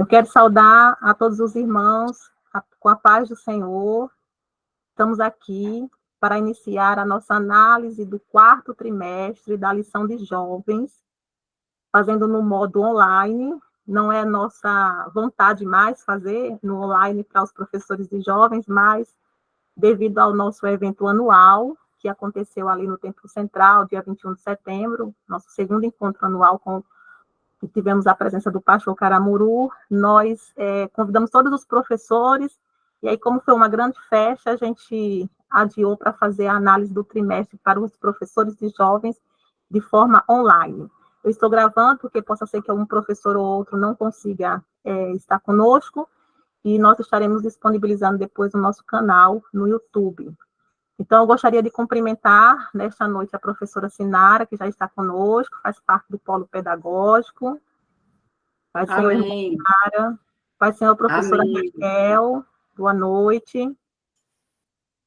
Eu quero saudar a todos os irmãos com a paz do Senhor. Estamos aqui para iniciar a nossa análise do quarto trimestre da lição de jovens, fazendo no modo online. Não é nossa vontade mais fazer no online para os professores de jovens, mas devido ao nosso evento anual, que aconteceu ali no Templo Central, dia 21 de setembro, nosso segundo encontro anual que tivemos a presença do pastor Caramuru, nós convidamos todos os professores, e aí, como foi uma grande festa, a gente adiou para fazer a análise do trimestre para os professores de jovens de forma online. Eu estou gravando, porque possa ser que algum professor ou outro não consiga estar conosco, e nós estaremos disponibilizando depois no nosso canal no YouTube. Então, eu gostaria de cumprimentar nesta noite a professora Sinara, que já está conosco, faz parte do Polo Pedagógico. Pai do Senhor, irmã Sinara. Pai do Senhor, professora Raquel, boa noite.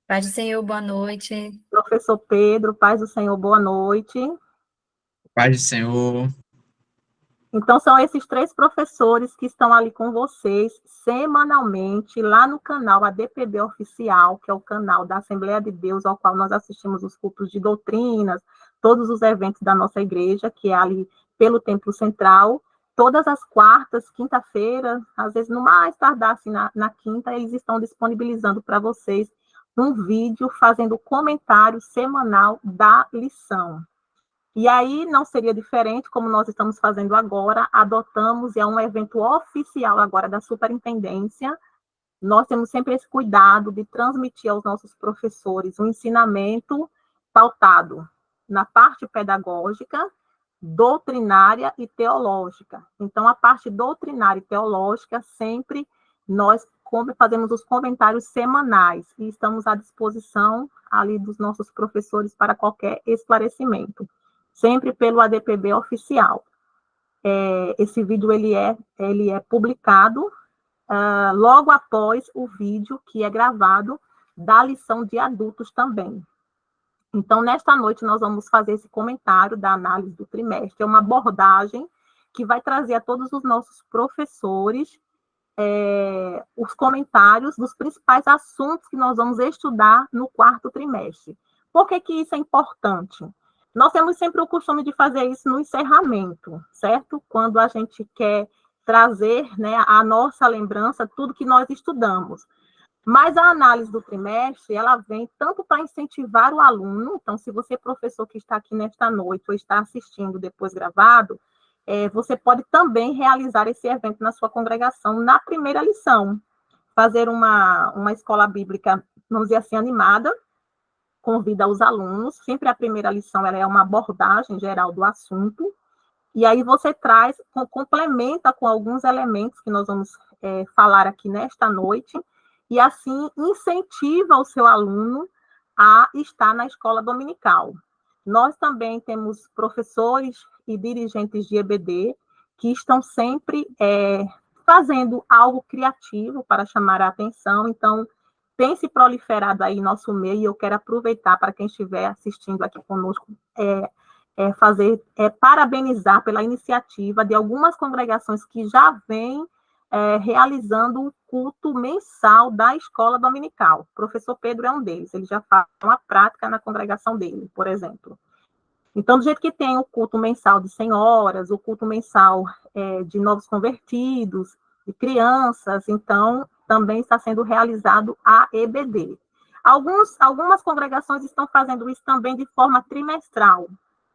Pai do Senhor, boa noite. Professor Pedro, paz do Senhor, boa noite. Paz do Senhor. Então, são esses 3 professores que estão ali com vocês semanalmente, lá no canal ADPB Oficial, que é o canal da Assembleia de Deus, ao qual nós assistimos os cultos de doutrinas, todos os eventos da nossa igreja, que é ali pelo Templo Central. Todas as quartas, quinta-feira, às vezes no mais tardar, assim, na quinta, eles estão disponibilizando para vocês um vídeo fazendo comentário semanal da lição. E aí não seria diferente, como nós estamos fazendo agora, adotamos, e é um evento oficial agora da superintendência, nós temos sempre esse cuidado de transmitir aos nossos professores um ensinamento pautado na parte pedagógica, doutrinária e teológica. Então, a parte doutrinária e teológica, sempre nós fazemos os comentários semanais e estamos à disposição ali dos nossos professores para qualquer esclarecimento, sempre pelo ADPB oficial. Esse vídeo ele é publicado logo após o vídeo que é gravado da lição de adultos também. Então, nesta noite, nós vamos fazer esse comentário da análise do trimestre. É uma abordagem que vai trazer a todos os nossos professores os comentários dos principais assuntos que nós vamos estudar no quarto trimestre. Por que isso é importante? Nós temos sempre o costume de fazer isso no encerramento, certo? Quando a gente quer trazer, né, a nossa lembrança, tudo que nós estudamos. Mas a análise do trimestre, ela vem tanto para incentivar o aluno, então, se você, professor, que está aqui nesta noite ou está assistindo depois gravado, você pode também realizar esse evento na sua congregação na primeira lição. Fazer uma escola bíblica, vamos dizer assim, animada, convida os alunos, sempre a primeira lição ela é uma abordagem geral do assunto, e aí você traz, complementa com alguns elementos que nós vamos falar aqui nesta noite, e assim incentiva o seu aluno a estar na escola dominical. Nós também temos professores e dirigentes de EBD que estão sempre fazendo algo criativo para chamar a atenção, então tem se proliferado aí nosso meio, e eu quero aproveitar para quem estiver assistindo aqui conosco, parabenizar pela iniciativa de algumas congregações que já vêm realizando o culto mensal da escola dominical. O professor Pedro é um deles, ele já faz uma prática na congregação dele, por exemplo. Então, do jeito que tem o culto mensal de senhoras, o culto mensal de novos convertidos, de crianças, então, também está sendo realizado a EBD. Algumas congregações estão fazendo isso também de forma trimestral,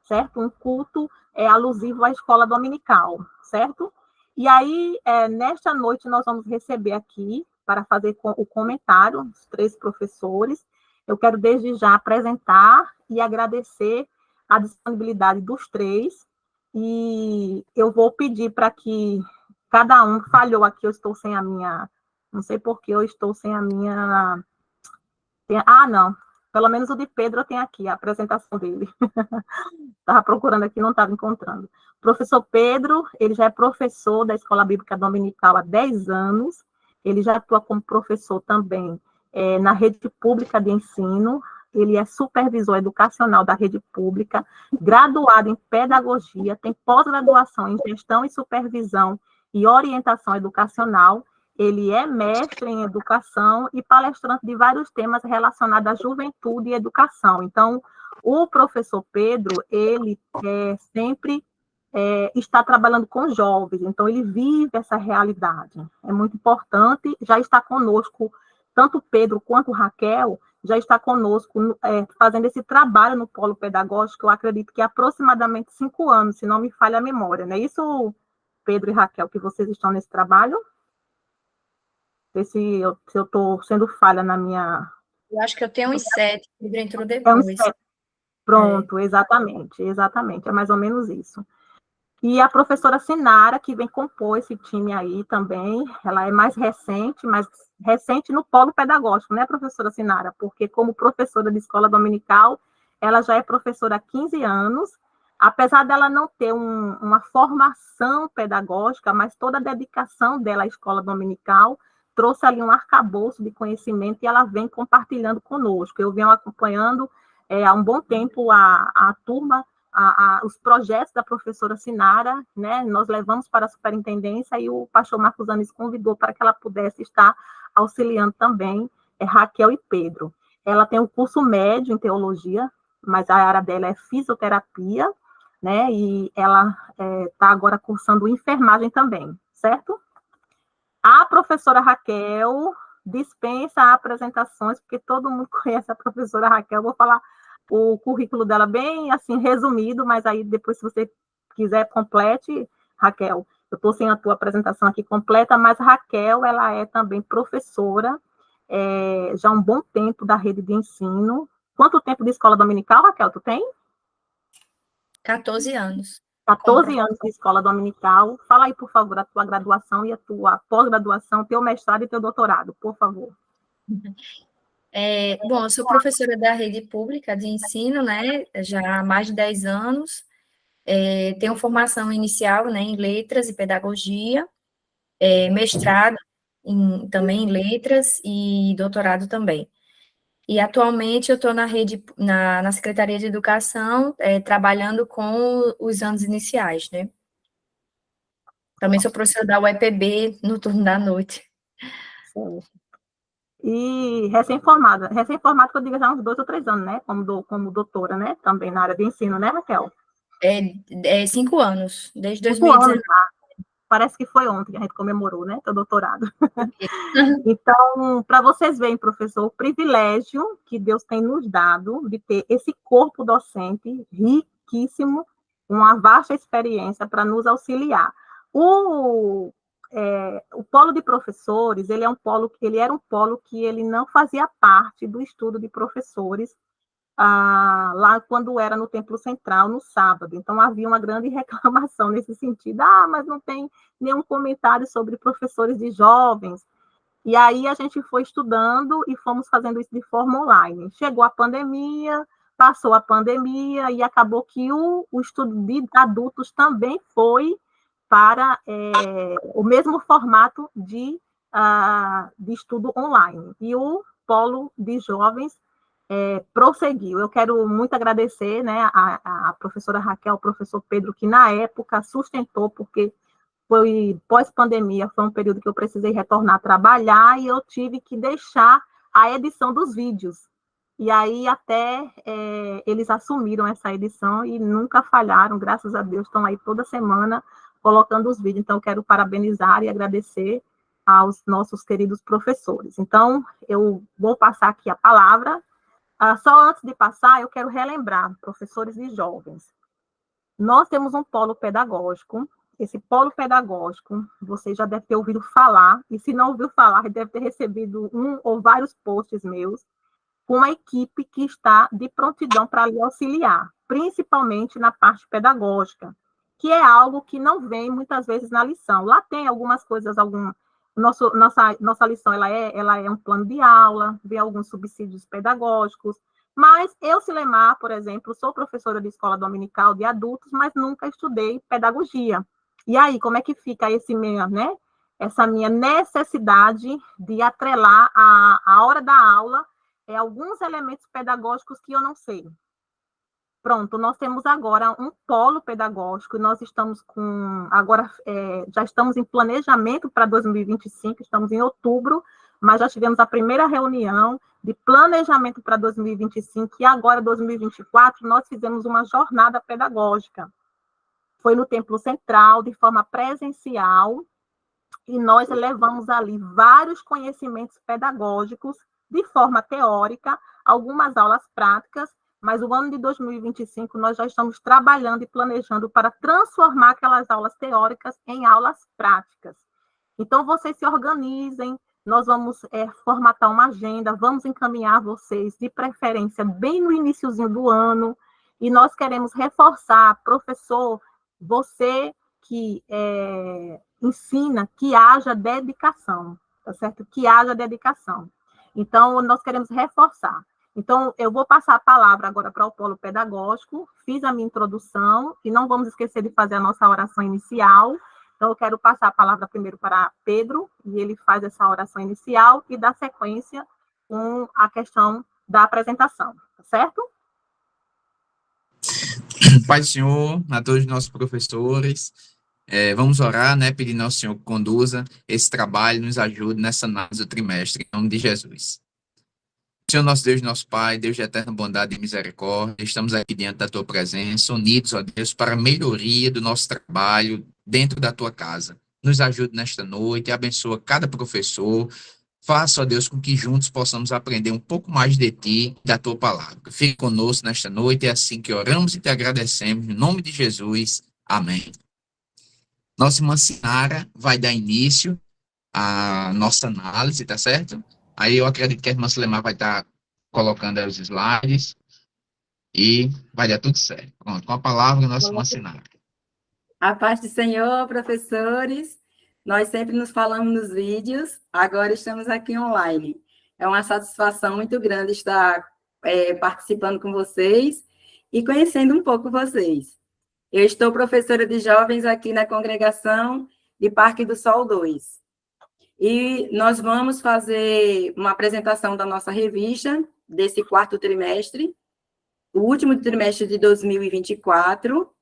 certo? Um culto alusivo à escola dominical, certo? E aí, nesta noite, nós vamos receber aqui, para fazer o comentário, os 3 professores. Eu quero, desde já, apresentar e agradecer a disponibilidade dos 3, e eu vou pedir para que cada um, falhou aqui, eu estou sem a minha, não sei por que eu estou sem a minha, não, pelo menos o de Pedro eu tenho aqui, a apresentação dele. Estava procurando aqui, não estava encontrando. O professor Pedro, ele já é professor da Escola Bíblica Dominical há 10 anos, ele já atua como professor também na rede pública de ensino, ele é supervisor educacional da rede pública, graduado em pedagogia, tem pós-graduação em gestão e supervisão e orientação educacional. Ele é mestre em educação e palestrante de vários temas relacionados à juventude e educação. Então, o professor Pedro, ele sempre está trabalhando com jovens, então ele vive essa realidade. É muito importante, já está conosco, tanto Pedro quanto Raquel, já está conosco fazendo esse trabalho no polo pedagógico, eu acredito que aproximadamente 5 anos, se não me falha a memória, não é isso, Pedro e Raquel, que vocês estão nesse trabalho? Se eu estou sendo falha na minha... Eu acho que eu tenho uns 7, o Pedro entrou É um depois. Pronto, exatamente, é mais ou menos isso. E a professora Sinara, que vem compor esse time aí também, ela é mais recente no polo pedagógico, né, professora Sinara? Porque como professora de escola dominical, ela já é professora há 15 anos, apesar dela não ter uma formação pedagógica, mas toda a dedicação dela à escola dominical trouxe ali um arcabouço de conhecimento e ela vem compartilhando conosco. Eu venho acompanhando há um bom tempo a turma, os projetos da professora Sinara, né, nós levamos para a superintendência e o pastor Marcos Anis convidou para que ela pudesse estar auxiliando também Raquel e Pedro. Ela tem um curso médio em teologia, mas a área dela é fisioterapia, né, e ela está agora cursando enfermagem também, certo? A professora Raquel dispensa apresentações, porque todo mundo conhece a professora Raquel, vou falar o currículo dela bem, assim, resumido, mas aí depois, se você quiser, complete, Raquel. Eu estou sem a tua apresentação aqui completa, mas Raquel, ela é também professora, já há um bom tempo da rede de ensino. Quanto tempo de escola dominical, Raquel, tu tem? 14 anos. 14 anos de escola dominical. Fala aí, por favor, a tua graduação e a tua pós-graduação, teu mestrado e teu doutorado, por favor. Bom, eu sou professora da rede pública de ensino, né, já há mais de 10 anos. Tenho formação inicial, né, em letras e pedagogia, mestrado também em letras e doutorado também. E atualmente eu estou na Secretaria de Educação, trabalhando com os anos iniciais, né? Também sou professora da UEPB no turno da noite. Certo. E recém-formada que eu digo já há uns 2 ou 3 anos, né? Como doutora, né? Também na área de ensino, né, Raquel? 5 anos, desde 5 anos 2019. já. Parece que foi ontem que a gente comemorou, né? Teu doutorado. Então, para vocês verem, professor, o privilégio que Deus tem nos dado de ter esse corpo docente riquíssimo, uma vasta experiência para nos auxiliar. O polo de professores, ele era um polo que ele não fazia parte do estudo de professores lá quando era no Templo Central, no sábado. Então, havia uma grande reclamação nesse sentido. Mas não tem nenhum comentário sobre professores de jovens. E aí a gente foi estudando e fomos fazendo isso de forma online. Chegou a pandemia, passou a pandemia e acabou que o estudo de adultos também foi para o mesmo formato de estudo online. E o polo de jovens prosseguiu. Eu quero muito agradecer, né, a professora Raquel, ao professor Pedro, que na época sustentou, porque foi pós-pandemia, foi um período que eu precisei retornar a trabalhar e eu tive que deixar a edição dos vídeos. E aí até eles assumiram essa edição e nunca falharam, graças a Deus, estão aí toda semana colocando os vídeos. Então, eu quero parabenizar e agradecer aos nossos queridos professores. Então, eu vou passar aqui a palavra. Só antes de passar, eu quero relembrar, professores e jovens, nós temos um polo pedagógico. Esse polo pedagógico, você já deve ter ouvido falar, e se não ouviu falar, deve ter recebido um ou vários posts meus, com uma equipe que está de prontidão para lhe auxiliar, principalmente na parte pedagógica, que é algo que não vem muitas vezes na lição. Lá tem algumas coisas, nossa lição ela é um plano de aula, vem alguns subsídios pedagógicos, mas eu, Silemar, por exemplo, sou professora de escola dominical de adultos, mas nunca estudei pedagogia. E aí, como é que fica essa minha necessidade de atrelar a hora da aula alguns elementos pedagógicos que eu não sei? Pronto, nós temos agora um polo pedagógico, nós estamos já estamos em planejamento para 2025, estamos em outubro, mas já tivemos a primeira reunião de planejamento para 2025, e agora, 2024, nós fizemos uma jornada pedagógica. Foi no Templo Central, de forma presencial, e nós levamos ali vários conhecimentos pedagógicos, de forma teórica, algumas aulas práticas, mas o ano de 2025 nós já estamos trabalhando e planejando para transformar aquelas aulas teóricas em aulas práticas. Então, vocês se organizem, nós vamos formatar uma agenda, vamos encaminhar vocês, de preferência, bem no iniciozinho do ano, e nós queremos reforçar, professor, você que ensina, que haja dedicação, tá certo? Que haja dedicação. Então, nós queremos reforçar. Então, eu vou passar a palavra agora para o polo pedagógico, fiz a minha introdução, e não vamos esquecer de fazer a nossa oração inicial. Então, eu quero passar a palavra primeiro para Pedro, e ele faz essa oração inicial, e dá sequência com a questão da apresentação, tá certo? Pai do Senhor, a todos os nossos professores, vamos orar, né, pedindo ao Senhor que conduza esse trabalho, nos ajude nessa análise do trimestre, em nome de Jesus. Senhor, nosso Deus, nosso Pai, Deus de eterna bondade e misericórdia, estamos aqui diante da Tua presença, unidos, ó Deus, para a melhoria do nosso trabalho dentro da Tua casa. Nos ajude nesta noite, abençoa cada professor, faça, ó Deus, com que juntos possamos aprender um pouco mais de Ti, da Tua palavra. Fique conosco nesta noite, é assim que oramos e Te agradecemos, em nome de Jesus. Amém. Nossa irmã Sinara vai dar início à nossa análise, tá certo? Aí eu acredito que a irmã Sulemar vai estar colocando aí os slides e vai dar tudo certo. Pronto, com a palavra, nossa irmã Sinara. A paz do Senhor, professores. Nós sempre nos falamos nos vídeos, agora estamos aqui online. É uma satisfação muito grande estar participando com vocês e conhecendo um pouco vocês. Eu estou professora de jovens aqui na congregação de Parque do Sol 2. E nós vamos fazer uma apresentação da nossa revista, desse quarto trimestre, o último trimestre de 2024.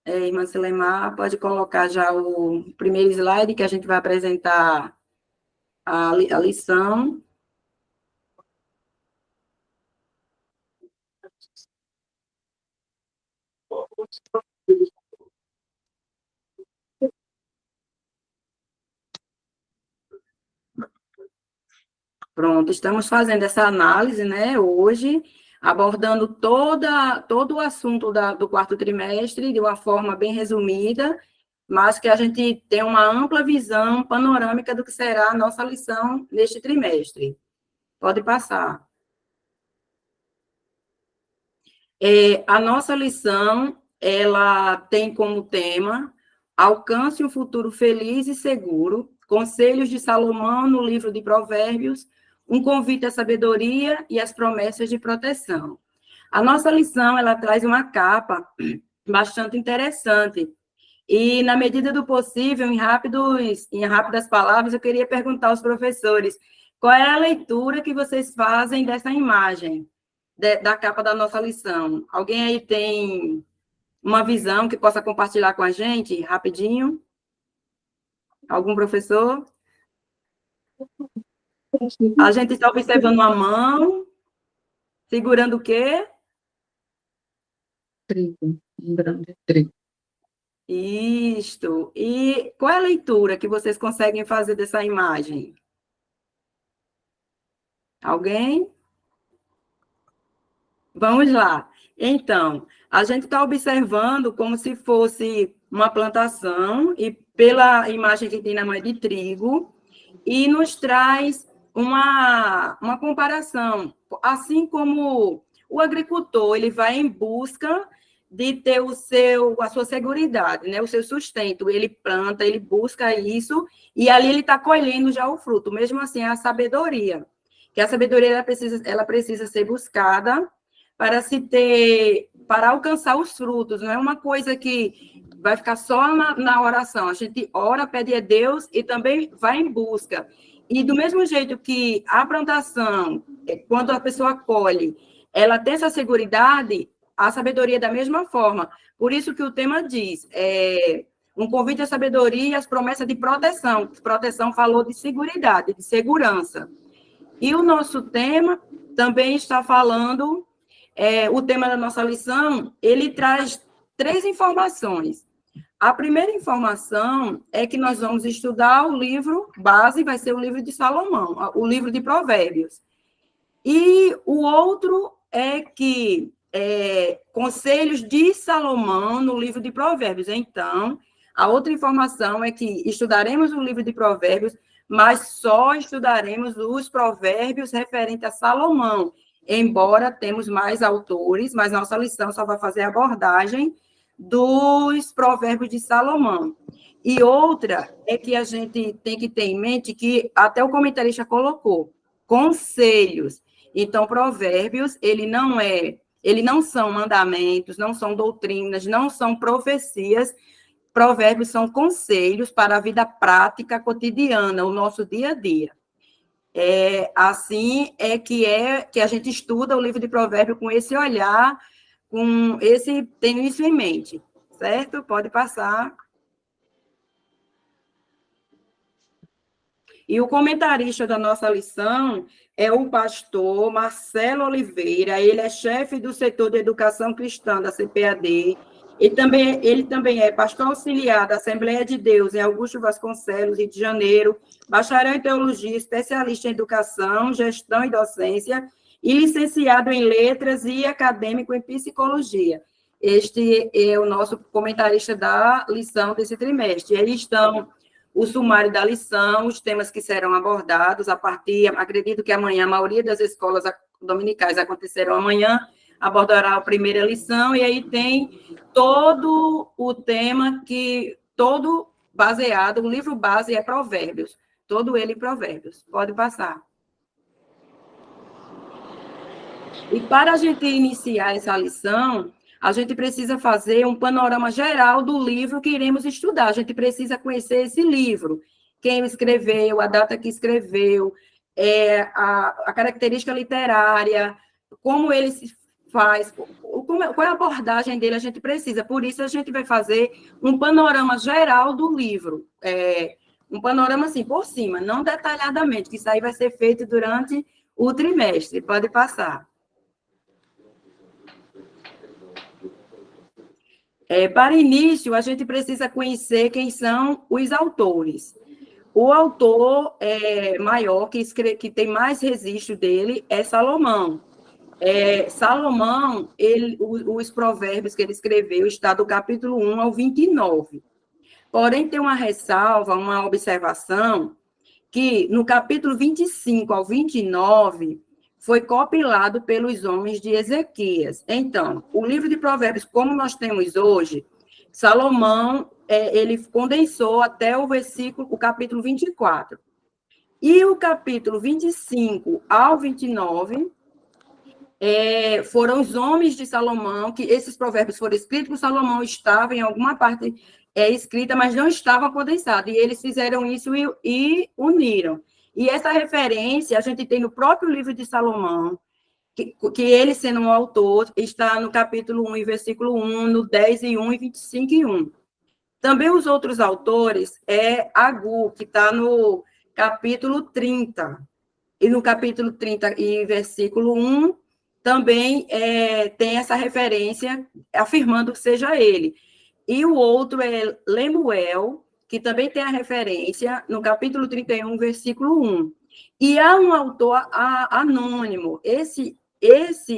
Irmã Sulemar, pode colocar já o primeiro slide, que a gente vai apresentar a lição. Pronto, estamos fazendo essa análise, né, hoje, abordando todo o assunto do quarto trimestre de uma forma bem resumida, mas que a gente tem uma ampla visão panorâmica do que será a nossa lição neste trimestre. Pode passar. A nossa lição, ela tem como tema Alcance um futuro feliz e seguro, Conselhos de Salomão no livro de Provérbios, um convite à sabedoria e às promessas de proteção. A nossa lição, ela traz uma capa bastante interessante. E, na medida do possível, em rápidas palavras, eu queria perguntar aos professores qual é a leitura que vocês fazem dessa imagem, da capa da nossa lição. Alguém aí tem uma visão que possa compartilhar com a gente, rapidinho? Algum professor? A gente está observando uma mão, segurando o quê? Trigo, um grão de trigo. Isto. E qual é a leitura que vocês conseguem fazer dessa imagem? Alguém? Vamos lá. Então, a gente está observando como se fosse uma plantação, e pela imagem que tem na mão de trigo, e nos traz uma comparação. Assim como o agricultor, ele vai em busca de ter a sua seguridade, né? O seu sustento, ele planta, ele busca isso, e ali ele está colhendo já o fruto. Mesmo assim, é a sabedoria, que a sabedoria ela precisa ser buscada para alcançar os frutos, não é uma coisa que vai ficar só na oração. A gente ora, pede a Deus e também vai em busca. E do mesmo jeito que a plantação, quando a pessoa colhe, ela tem essa seguridade, a sabedoria da mesma forma. Por isso que o tema diz, um convite à sabedoria e as promessas de proteção. Proteção falou de seguridade, de segurança. E o nosso tema também está falando, o tema da nossa lição, ele traz 3 informações. A primeira informação é que nós vamos estudar o livro base, vai ser o livro de Salomão, o livro de Provérbios. E o outro é que Conselhos de Salomão no livro de Provérbios. Então, a outra informação é que estudaremos o livro de Provérbios, mas só estudaremos os provérbios referentes a Salomão, embora temos mais autores, mas nossa lição só vai fazer a abordagem dos provérbios de Salomão. E outra é que a gente tem que ter em mente que até o comentarista colocou, conselhos. Então, provérbios, ele não são mandamentos, não são doutrinas, não são profecias. Provérbios são conselhos para a vida prática cotidiana, o nosso dia a dia. Assim que a gente estuda o livro de Provérbios com esse olhar, tendo isso em mente, certo? Pode passar. E o comentarista da nossa lição é o pastor Marcelo Oliveira, ele é chefe do setor de educação cristã da CPAD, ele também é pastor auxiliar da Assembleia de Deus em Augusto Vasconcelos, Rio de Janeiro, bacharel em teologia, especialista em educação, gestão e docência, e licenciado em letras e acadêmico em psicologia. Este é o nosso comentarista da lição desse trimestre. Aí estão o sumário da lição, os temas que serão abordados acredito que amanhã, a maioria das escolas dominicais acontecerão amanhã, abordará a primeira lição, e aí tem todo o tema todo baseado, o livro base é Provérbios, todo ele em Provérbios. Pode passar. E para a gente iniciar essa lição, a gente precisa fazer um panorama geral do livro que iremos estudar. A gente precisa conhecer esse livro, quem escreveu, a data que escreveu, a característica literária, como ele se faz, qual é a abordagem dele, a gente precisa. Por isso, a gente vai fazer um panorama geral do livro, um panorama assim, por cima, não detalhadamente, que isso aí vai ser feito durante o trimestre. Pode passar. Para início, a gente precisa conhecer quem são os autores. O autor maior, que tem mais registro dele, é Salomão. Salomão, os provérbios que ele escreveu, está do capítulo 1 ao 29. Porém, tem uma ressalva, uma observação, que no capítulo 25 ao 29, foi compilado pelos homens de Ezequias. Então, o livro de Provérbios, como nós temos hoje, Salomão, ele condensou até o capítulo 24. E o capítulo 25 ao 29, foram os homens de Salomão, que esses provérbios foram escritos por Salomão, estavam em alguma parte escrita, mas não estava condensado. E eles fizeram isso e uniram. E essa referência a gente tem no próprio livro de Salomão, que ele, sendo um autor, está no capítulo 1, versículo 1, no 10 e 1 e 25 e 1. Também os outros autores Agur, que está no capítulo 30. E no capítulo 30 e versículo 1, também tem essa referência, afirmando que seja ele. E o outro é Lemuel, que também tem a referência no capítulo 31, versículo 1. E há um autor anônimo. Esse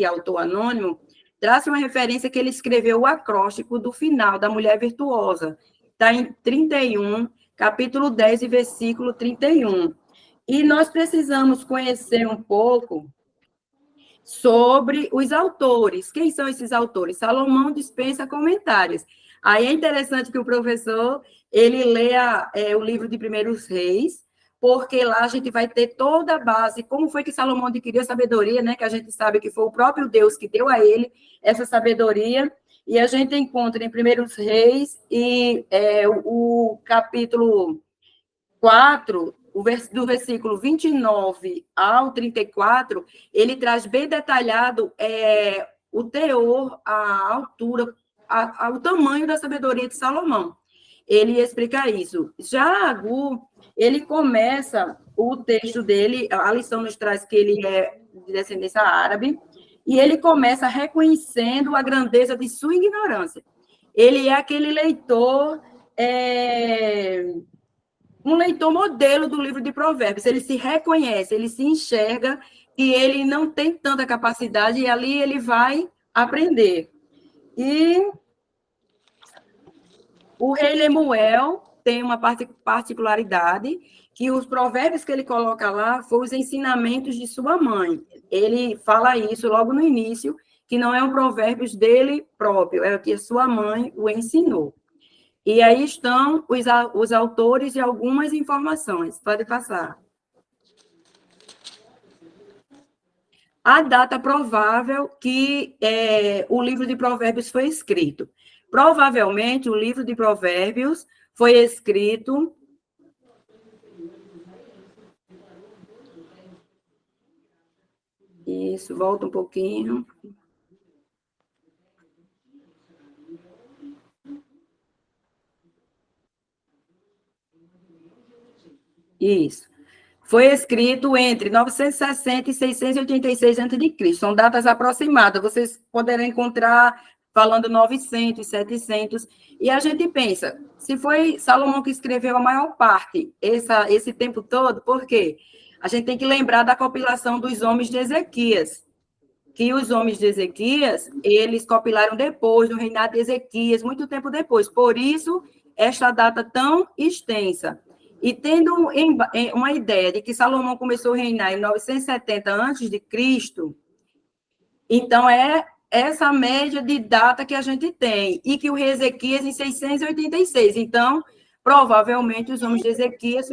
autor anônimo traz uma referência que ele escreveu o acróstico do final da Mulher Virtuosa. Está em 31, capítulo 10 e versículo 31. E nós precisamos conhecer um pouco sobre os autores. Quem são esses autores? Salomão dispensa comentários. Aí é interessante que o professor, ele leia o livro de Primeiros Reis, porque lá a gente vai ter toda a base, como foi que Salomão adquiriu a sabedoria, né? Que a gente sabe que foi o próprio Deus que deu a ele essa sabedoria, e a gente encontra em Primeiros Reis, e o capítulo 4 do versículo 29 ao 34, ele traz bem detalhado o teor, a altura, o tamanho da sabedoria de Salomão. Ele explica isso. Já Agur, ele começa o texto dele, a lição nos traz que ele é de descendência árabe, e ele começa reconhecendo a grandeza de sua ignorância. Ele é aquele leitor, um leitor modelo do livro de Provérbios. Ele se reconhece, ele se enxerga que ele não tem tanta capacidade e ali ele vai aprender. E o rei Lemuel tem uma particularidade, que os provérbios que ele coloca lá foram os ensinamentos de sua mãe. Ele fala isso logo no início, que não é um provérbios dele próprio, é o que sua mãe o ensinou. E aí estão os autores e algumas informações. Pode passar. A data provável que o livro de Provérbios foi escrito. Provavelmente, o livro de Provérbios foi escrito Isso, volta um pouquinho. Isso. Foi escrito entre 960 e 686 a.C. São datas aproximadas. Vocês poderão encontrar falando 900, 700. E a gente pensa, se foi Salomão que escreveu a maior parte, esse tempo todo, por quê? A gente tem que lembrar da compilação dos homens de Ezequias, que os homens de Ezequias, eles compilaram depois do reinado de Ezequias, muito tempo depois. Por isso, esta data tão extensa. E tendo uma ideia de que Salomão começou a reinar em 970 a.C., então é essa média de data que a gente tem, e que o rei Ezequias em 686. Então, provavelmente, os homens de Ezequias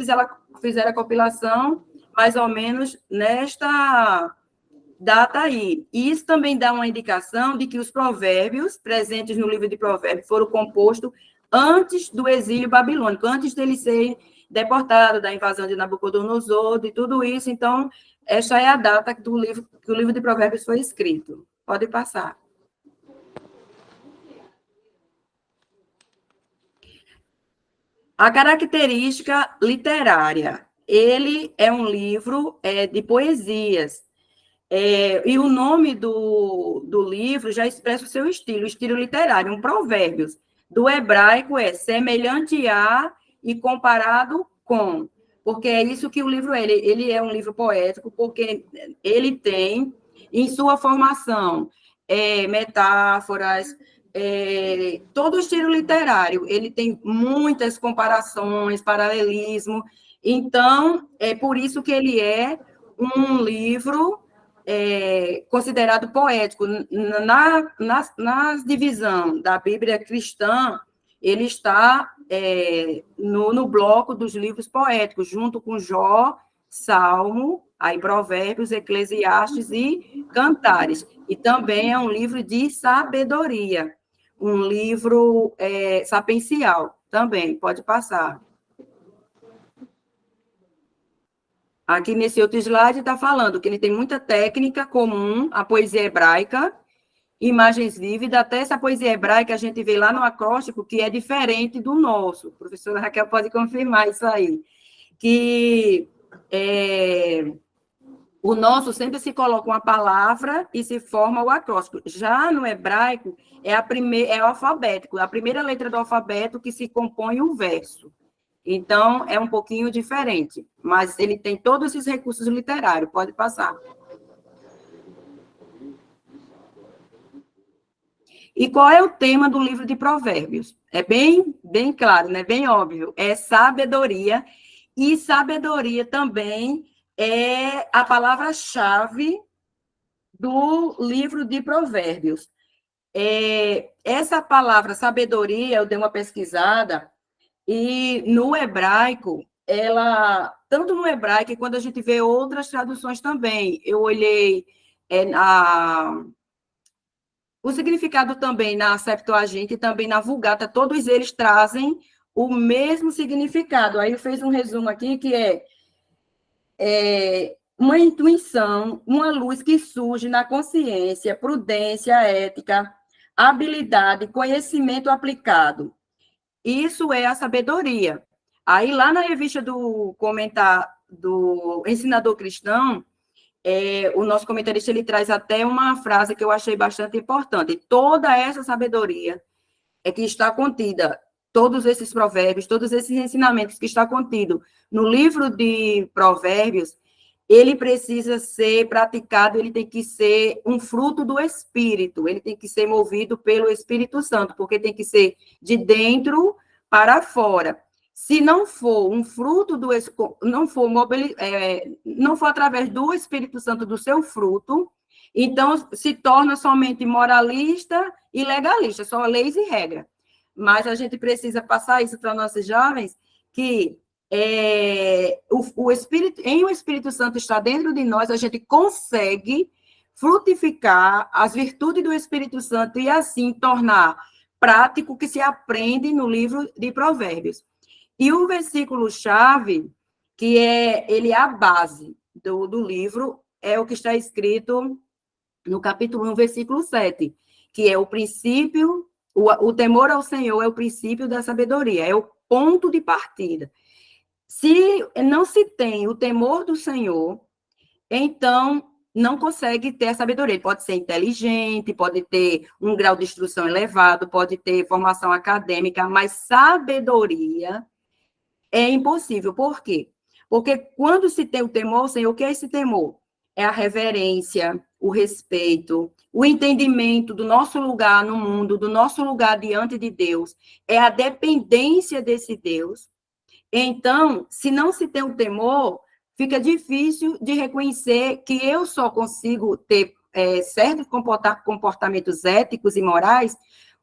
fizeram a compilação mais ou menos nesta data aí. E isso também dá uma indicação de que os provérbios presentes no livro de Provérbios foram compostos antes do exílio babilônico, antes deles serem deportados, da invasão de Nabucodonosor, de tudo isso. Então, essa é a data que o livro de Provérbios foi escrito. Pode passar. A característica literária. Ele é um livro de poesias. E o nome do livro já expressa o seu estilo, o estilo literário, um provérbios. Do hebraico é semelhante a e comparado com, porque é isso que o livro é. Ele é um livro poético, porque ele tem, em sua formação, metáforas, todo o estilo literário. Ele tem muitas comparações, paralelismo. Então, é por isso que ele é um livro considerado poético. Na divisão da Bíblia cristã, ele está no bloco dos livros poéticos, junto com Jó, Salmo, aí Provérbios, Eclesiastes e Cantares. E também é um livro de sabedoria, um livro sapiencial também, pode passar. Aqui nesse outro slide está falando que ele tem muita técnica comum à poesia hebraica, imagens vívidas, até essa poesia hebraica a gente vê lá no acróstico, que é diferente do nosso. A professora Raquel pode confirmar isso aí. Que o nosso sempre se coloca uma palavra e se forma o acróstico. Já no hebraico, é alfabético, a primeira letra do alfabeto que se compõe um verso. Então, é um pouquinho diferente, mas ele tem todos esses recursos literários. Pode passar. E qual é o tema do livro de Provérbios? É bem claro, né? Bem óbvio. É sabedoria, e sabedoria também é a palavra-chave do livro de Provérbios. Essa palavra sabedoria, eu dei uma pesquisada, e no hebraico, tanto no hebraico, quando a gente vê outras traduções também, eu olhei o significado também na Septuaginta e também na Vulgata, todos eles trazem o mesmo significado. Aí eu fiz um resumo aqui, que uma intuição, uma luz que surge na consciência, prudência, ética, habilidade, conhecimento aplicado. Isso é a sabedoria. Aí, lá na revista do Ensinador Cristão, o nosso comentarista ele traz até uma frase que eu achei bastante importante. Toda essa sabedoria que está contida, todos esses provérbios, todos esses ensinamentos que está contido no livro de Provérbios, ele precisa ser praticado, ele tem que ser um fruto do Espírito, ele tem que ser movido pelo Espírito Santo, porque tem que ser de dentro para fora. Se não for um fruto não for através do Espírito Santo do seu fruto, então se torna somente moralista e legalista, só leis e regras. Mas a gente precisa passar isso para nossos jovens, que o Espírito Santo está dentro de nós, a gente consegue frutificar as virtudes do Espírito Santo e assim tornar prático o que se aprende no livro de Provérbios. E o versículo-chave, que ele é a base do livro, é o que está escrito no capítulo 1, versículo 7, que é o princípio, o temor ao Senhor é o princípio da sabedoria, é o ponto de partida. Se não se tem o temor do Senhor, então não consegue ter a sabedoria. Ele pode ser inteligente, pode ter um grau de instrução elevado, pode ter formação acadêmica, mas sabedoria é impossível. Por quê? Porque quando se tem o temor ao Senhor, o que é esse temor? É a reverência, o respeito, o entendimento do nosso lugar no mundo, do nosso lugar diante de Deus, é a dependência desse Deus. Então, se não se tem o temor, fica difícil de reconhecer que eu só consigo ter certos comportamentos éticos e morais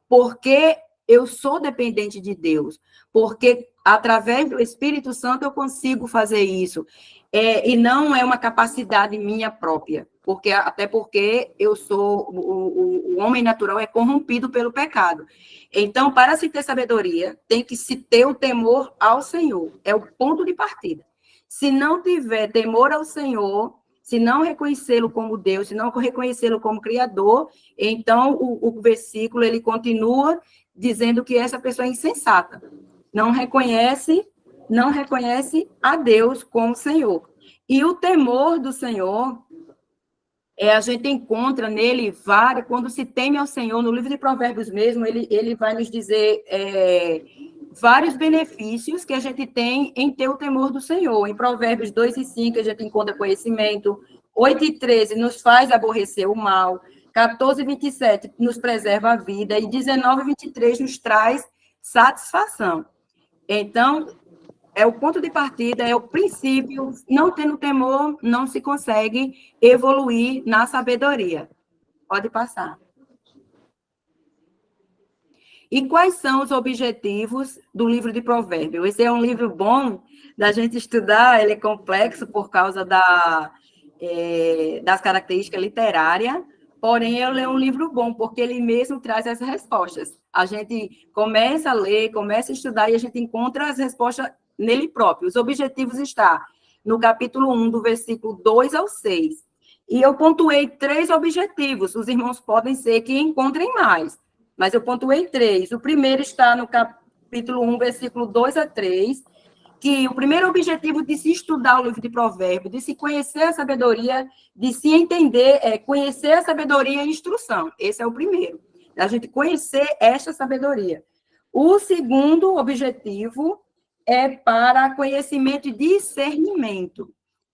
porque eu sou dependente de Deus, porque através do Espírito Santo eu consigo fazer isso, e não é uma capacidade minha própria, até porque eu sou, o homem natural é corrompido pelo pecado. Então, para se ter sabedoria, tem que se ter o temor ao Senhor, é o ponto de partida. Se não tiver temor ao Senhor, se não reconhecê-lo como Deus, se não reconhecê-lo como Criador, então o versículo ele continua dizendo que essa pessoa é insensata, não reconhece a Deus como Senhor. E o temor do Senhor, a gente encontra nele quando se teme ao Senhor, no livro de Provérbios mesmo, ele vai nos dizer vários benefícios que a gente tem em ter o temor do Senhor. Em Provérbios 2:5, a gente encontra conhecimento, 8:13 nos faz aborrecer o mal, 14:27 nos preserva a vida, e 19:23 nos traz satisfação. Então, é o ponto de partida, é o princípio. Não tendo temor, não se consegue evoluir na sabedoria. Pode passar. E quais são os objetivos do livro de Provérbios? Esse é um livro bom da gente estudar, ele é complexo por causa das características literárias, porém, ele é um livro bom, porque ele mesmo traz as respostas. A gente começa a ler, começa a estudar, e a gente encontra as respostas nele próprio. Os objetivos estão no capítulo 1, do versículo 2 ao 6. E eu pontuei 3 objetivos. Os irmãos podem ser que encontrem mais, mas eu pontuei 3. O primeiro está no capítulo 1, versículo 2 a 3, que o primeiro objetivo de se estudar o livro de Provérbios, de se conhecer a sabedoria, de se entender, conhecer a sabedoria e a instrução. Esse é o primeiro, a gente conhecer esta sabedoria. O segundo objetivo é para conhecimento e discernimento.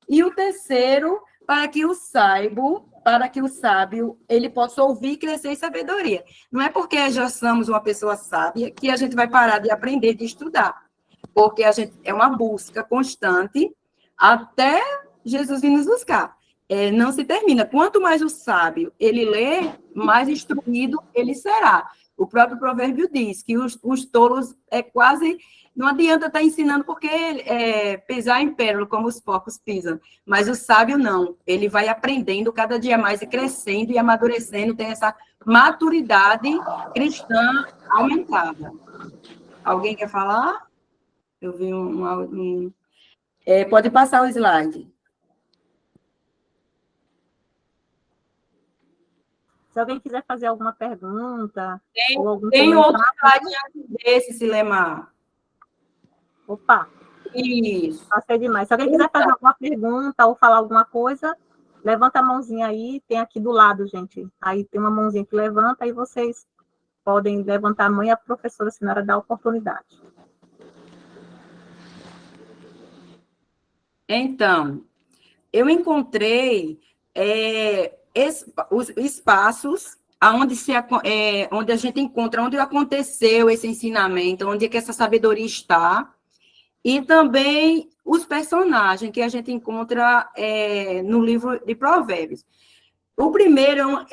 E o terceiro, para que o sábio, ele possa ouvir e crescer em sabedoria. Não é porque já somos uma pessoa sábia que a gente vai parar de aprender, de estudar. Porque é uma busca constante até Jesus vir nos buscar. Não se termina. Quanto mais o sábio ele lê, mais instruído ele será. O próprio provérbio diz que os tolos quase... Não adianta estar ensinando porque pisar em pérola, como os porcos pisam. Mas o sábio não. Ele vai aprendendo cada dia mais e crescendo e amadurecendo, tem essa maturidade cristã aumentada. Alguém quer falar? Eu vi pode passar o slide. Se alguém quiser fazer alguma pergunta ou algum Tem outro comentário... slide desse, Silemar. Opa, Isso. passei demais. Se alguém quiser fazer alguma pergunta ou falar alguma coisa, levanta a mãozinha aí, tem aqui do lado, gente. Aí tem uma mãozinha que levanta e vocês podem levantar a mão e a professora Sinara dá a oportunidade. Então, eu encontrei os espaços onde a gente encontra, onde aconteceu esse ensinamento, onde é que essa sabedoria está, e também os personagens que a gente encontra no livro de Provérbios. O primeiro,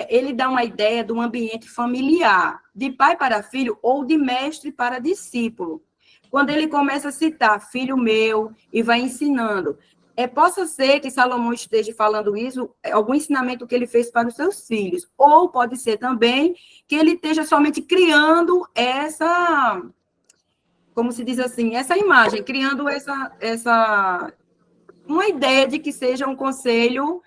ele dá uma ideia de um ambiente familiar, de pai para filho ou de mestre para discípulo. Quando ele começa a citar filho meu e vai ensinando, possa ser que Salomão esteja falando isso, algum ensinamento que ele fez para os seus filhos, ou pode ser também que ele esteja somente criando essa, como se diz assim, essa imagem, criando uma ideia de que seja um conselho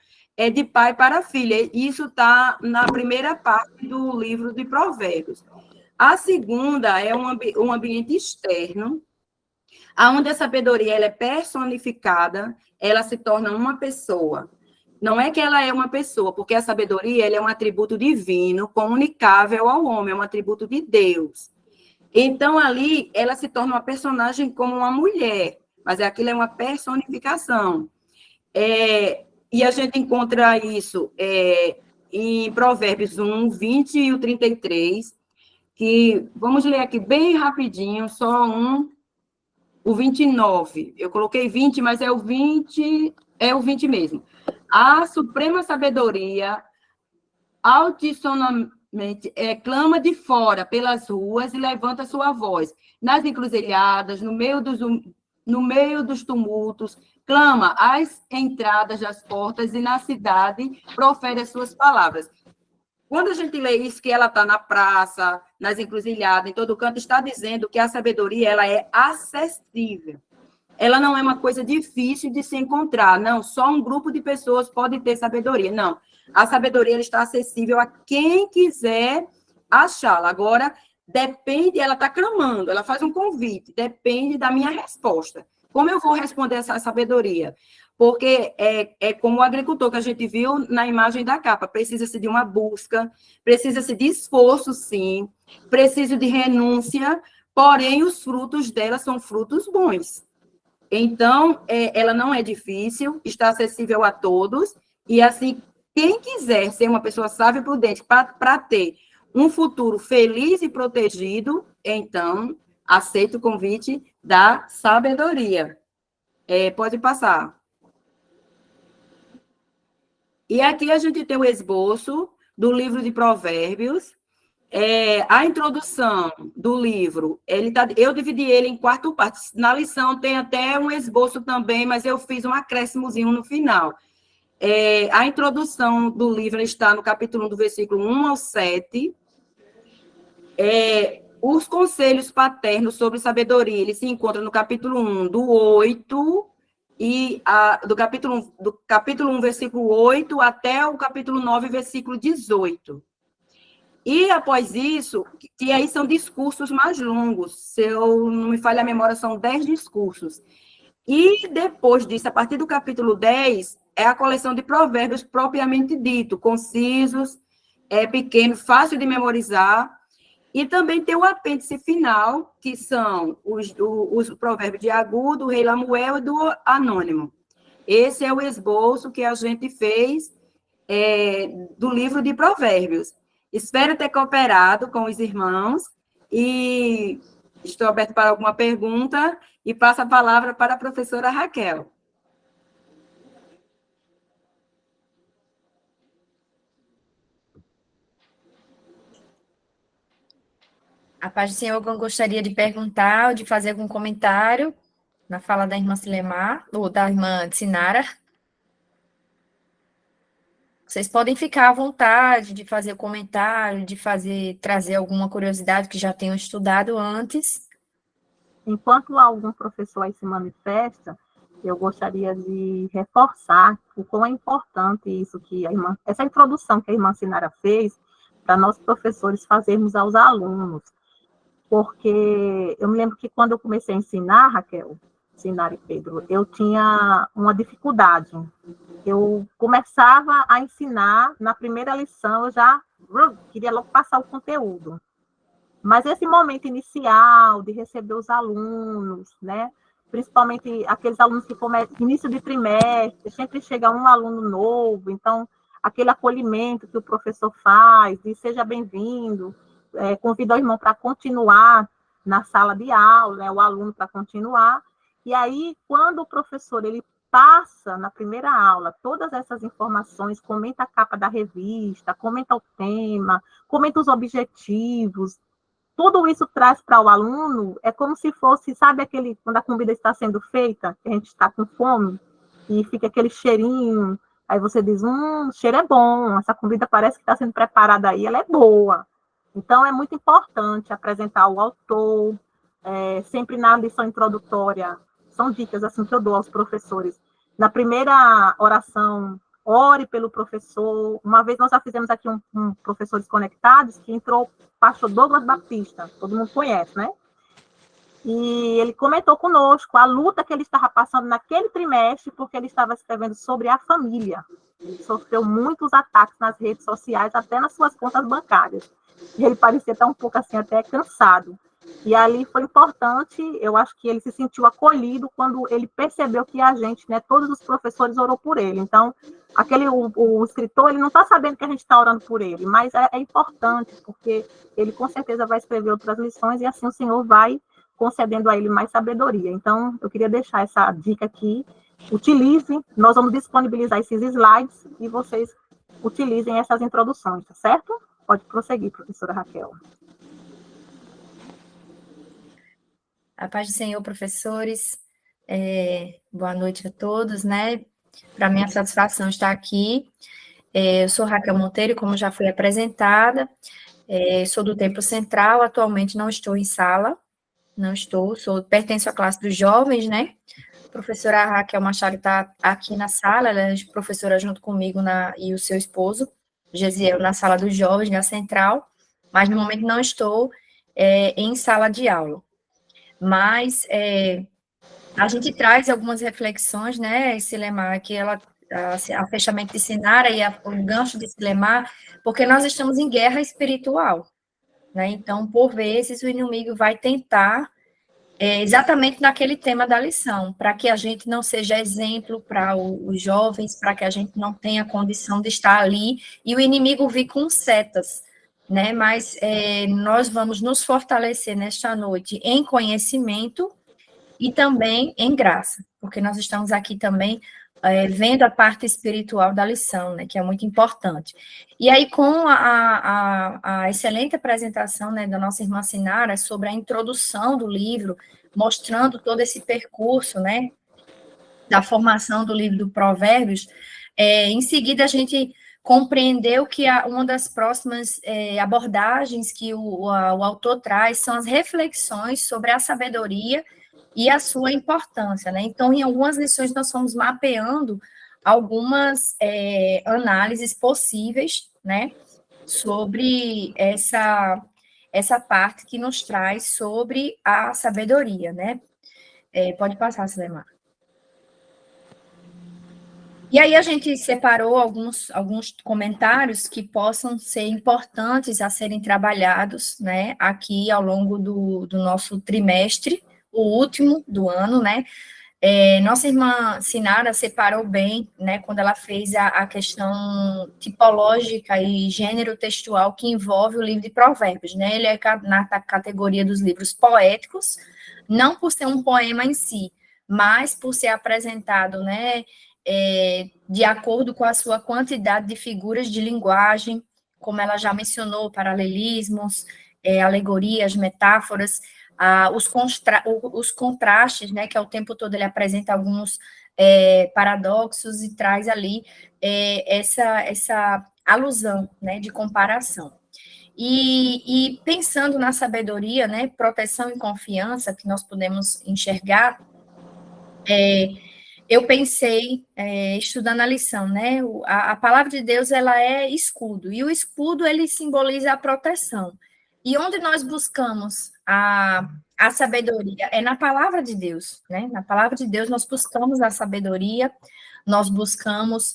de pai para filha. Isso está na primeira parte do livro de Provérbios. A segunda é um ambiente externo, onde a sabedoria ela é personificada, ela se torna uma pessoa. Não é que ela é uma pessoa, porque a sabedoria ela é um atributo divino, comunicável ao homem, é um atributo de Deus. Então, ali, ela se torna uma personagem como uma mulher, mas aquilo é uma personificação. E a gente encontra isso em Provérbios 1, 20 e o 33, que vamos ler aqui bem rapidinho, só o 29. Eu coloquei 20, mas é o 20 mesmo. A suprema sabedoria altissonamente clama de fora pelas ruas e levanta sua voz. Nas encruzilhadas, no meio dos tumultos, clama às entradas das portas e na cidade profere as suas palavras. Quando a gente lê isso, que ela está na praça, nas encruzilhadas, em todo canto, está dizendo que a sabedoria ela é acessível. Ela não é uma coisa difícil de se encontrar. Não, só um grupo de pessoas pode ter sabedoria. Não, a sabedoria ela está acessível a quem quiser achá-la. Agora, depende, ela está clamando, ela faz um convite, depende da minha resposta. Como eu vou responder essa sabedoria? Porque é como o agricultor que a gente viu na imagem da capa, precisa-se de uma busca, precisa-se de esforço, sim, precisa de renúncia, porém os frutos dela são frutos bons. Então, ela não é difícil, está acessível a todos, e assim, quem quiser ser uma pessoa sábia e prudente para ter um futuro feliz e protegido, então, aceita o convite da sabedoria. Pode passar. E aqui a gente tem o esboço do livro de Provérbios. A introdução do livro, eu dividi ele em 4 partes. Na lição tem até um esboço também, mas eu fiz um acréscimozinho no final. A introdução do livro está no capítulo 1, do versículo 1 ao 7. Os conselhos paternos sobre sabedoria, ele se encontra no capítulo 1, do 8, e do capítulo 1, versículo 8, até o capítulo 9, versículo 18. E, após isso, que aí são discursos mais longos, se eu não me falha a memória, são 10 discursos. E, depois disso, a partir do capítulo 10, é a coleção de provérbios propriamente dito, concisos, pequeno, fácil de memorizar, e também tem o apêndice final, que são os provérbios de Agur, do rei Lamuel e do Anônimo. Esse é o esboço que a gente fez do livro de Provérbios. Espero ter cooperado com os irmãos e estou aberto para alguma pergunta e passo a palavra para a professora Raquel. A paz do Senhor, eu gostaria de perguntar ou de fazer algum comentário na fala da irmã Silemar, ou da irmã Sinara. Vocês podem ficar à vontade de fazer o comentário, trazer alguma curiosidade que já tenham estudado antes. Enquanto algum professor aí se manifesta, eu gostaria de reforçar o quão é importante isso que essa introdução que a irmã Sinara fez para nós professores fazermos aos alunos, porque eu me lembro que quando eu comecei a ensinar, Raquel, Sinara e Pedro, eu tinha uma dificuldade. Eu começava a ensinar, na primeira lição eu já queria logo passar o conteúdo. Mas esse momento inicial de receber os alunos, né? Principalmente aqueles alunos que começam início de trimestre, sempre chega um aluno novo, então aquele acolhimento que o professor faz, de seja bem-vindo, convida o irmão para continuar na sala de aula, né, o aluno para continuar, e aí quando o professor ele passa na primeira aula todas essas informações, comenta a capa da revista, comenta o tema, comenta os objetivos, tudo isso traz para o aluno, é como se fosse, sabe aquele, quando a comida está sendo feita, a gente está com fome, e fica aquele cheirinho, aí você diz, o cheiro é bom, essa comida parece que está sendo preparada aí, ela é boa. Então, é muito importante apresentar o autor, sempre na lição introdutória, são dicas assim que eu dou aos professores. Na primeira oração, ore pelo professor. Uma vez nós já fizemos aqui um Professores Conectados, que entrou o pastor Douglas Batista, todo mundo conhece, né? E ele comentou conosco a luta que ele estava passando naquele trimestre, porque ele estava escrevendo sobre a família. Ele sofreu muitos ataques nas redes sociais, até nas suas contas bancárias. E ele parecia estar um pouco assim, até cansado. E ali foi importante, eu acho que ele se sentiu acolhido quando ele percebeu que a gente, né, todos os professores orou por ele. Então, o escritor, ele não está sabendo que a gente está orando por ele, mas é importante, porque ele com certeza vai escrever outras lições e assim o Senhor vai concedendo a ele mais sabedoria. Então, eu queria deixar essa dica aqui. Utilizem, nós vamos disponibilizar esses slides e vocês utilizem essas introduções, tá certo? Pode prosseguir, professora Raquel. A paz do Senhor, professores. Boa noite a todos, né? Para minha satisfação estar aqui. Eu sou Raquel Monteiro, como já fui apresentada. Sou do Templo Central, atualmente não estou em sala, pertenço à classe dos jovens, né? A professora Raquel Machado está aqui na sala, ela é professora junto comigo e o seu esposo, Gesiel, na sala dos jovens, na central, mas no momento não estou em sala de aula. Mas a gente traz algumas reflexões, né, Silemar, que a fechamento de Sinara e o gancho de Silemar, porque nós estamos em guerra espiritual, né? Então, por vezes, o inimigo vai tentar exatamente naquele tema da lição, para que a gente não seja exemplo para os jovens, para que a gente não tenha condição de estar ali, e o inimigo vir com setas, né? Mas nós vamos nos fortalecer nesta noite em conhecimento e também em graça, porque nós estamos aqui também vendo a parte espiritual da lição, né, que é muito importante. E aí, com a excelente apresentação, né, da nossa irmã Sinara sobre a introdução do livro, mostrando todo esse percurso, né, da formação do livro do Provérbios, em seguida a gente compreendeu que uma das próximas abordagens que o autor traz são as reflexões sobre a sabedoria e a sua importância, né? Então, em algumas lições, nós fomos mapeando algumas análises possíveis, né, sobre essa parte que nos traz sobre a sabedoria, né? Pode passar, Silemar. E aí a gente separou alguns comentários que possam ser importantes a serem trabalhados, né, aqui ao longo do nosso trimestre, o último do ano, né? Nossa irmã Sinara separou bem, né, quando ela fez a questão tipológica e gênero textual que envolve o livro de Provérbios, né? Ele é na categoria dos livros poéticos, não por ser um poema em si, mas por ser apresentado, né, de acordo com a sua quantidade de figuras de linguagem, como ela já mencionou, paralelismos, alegorias, metáforas, os contrastes, né, que ao tempo todo ele apresenta alguns paradoxos e traz ali essa alusão, né, de comparação. E pensando na sabedoria, né, proteção e confiança que nós podemos enxergar, eu pensei, estudando a lição, né? A palavra de Deus, ela é escudo, e o escudo, ele simboliza a proteção. E onde nós buscamos a sabedoria? É na palavra de Deus, né? Na palavra de Deus, nós buscamos a sabedoria, nós buscamos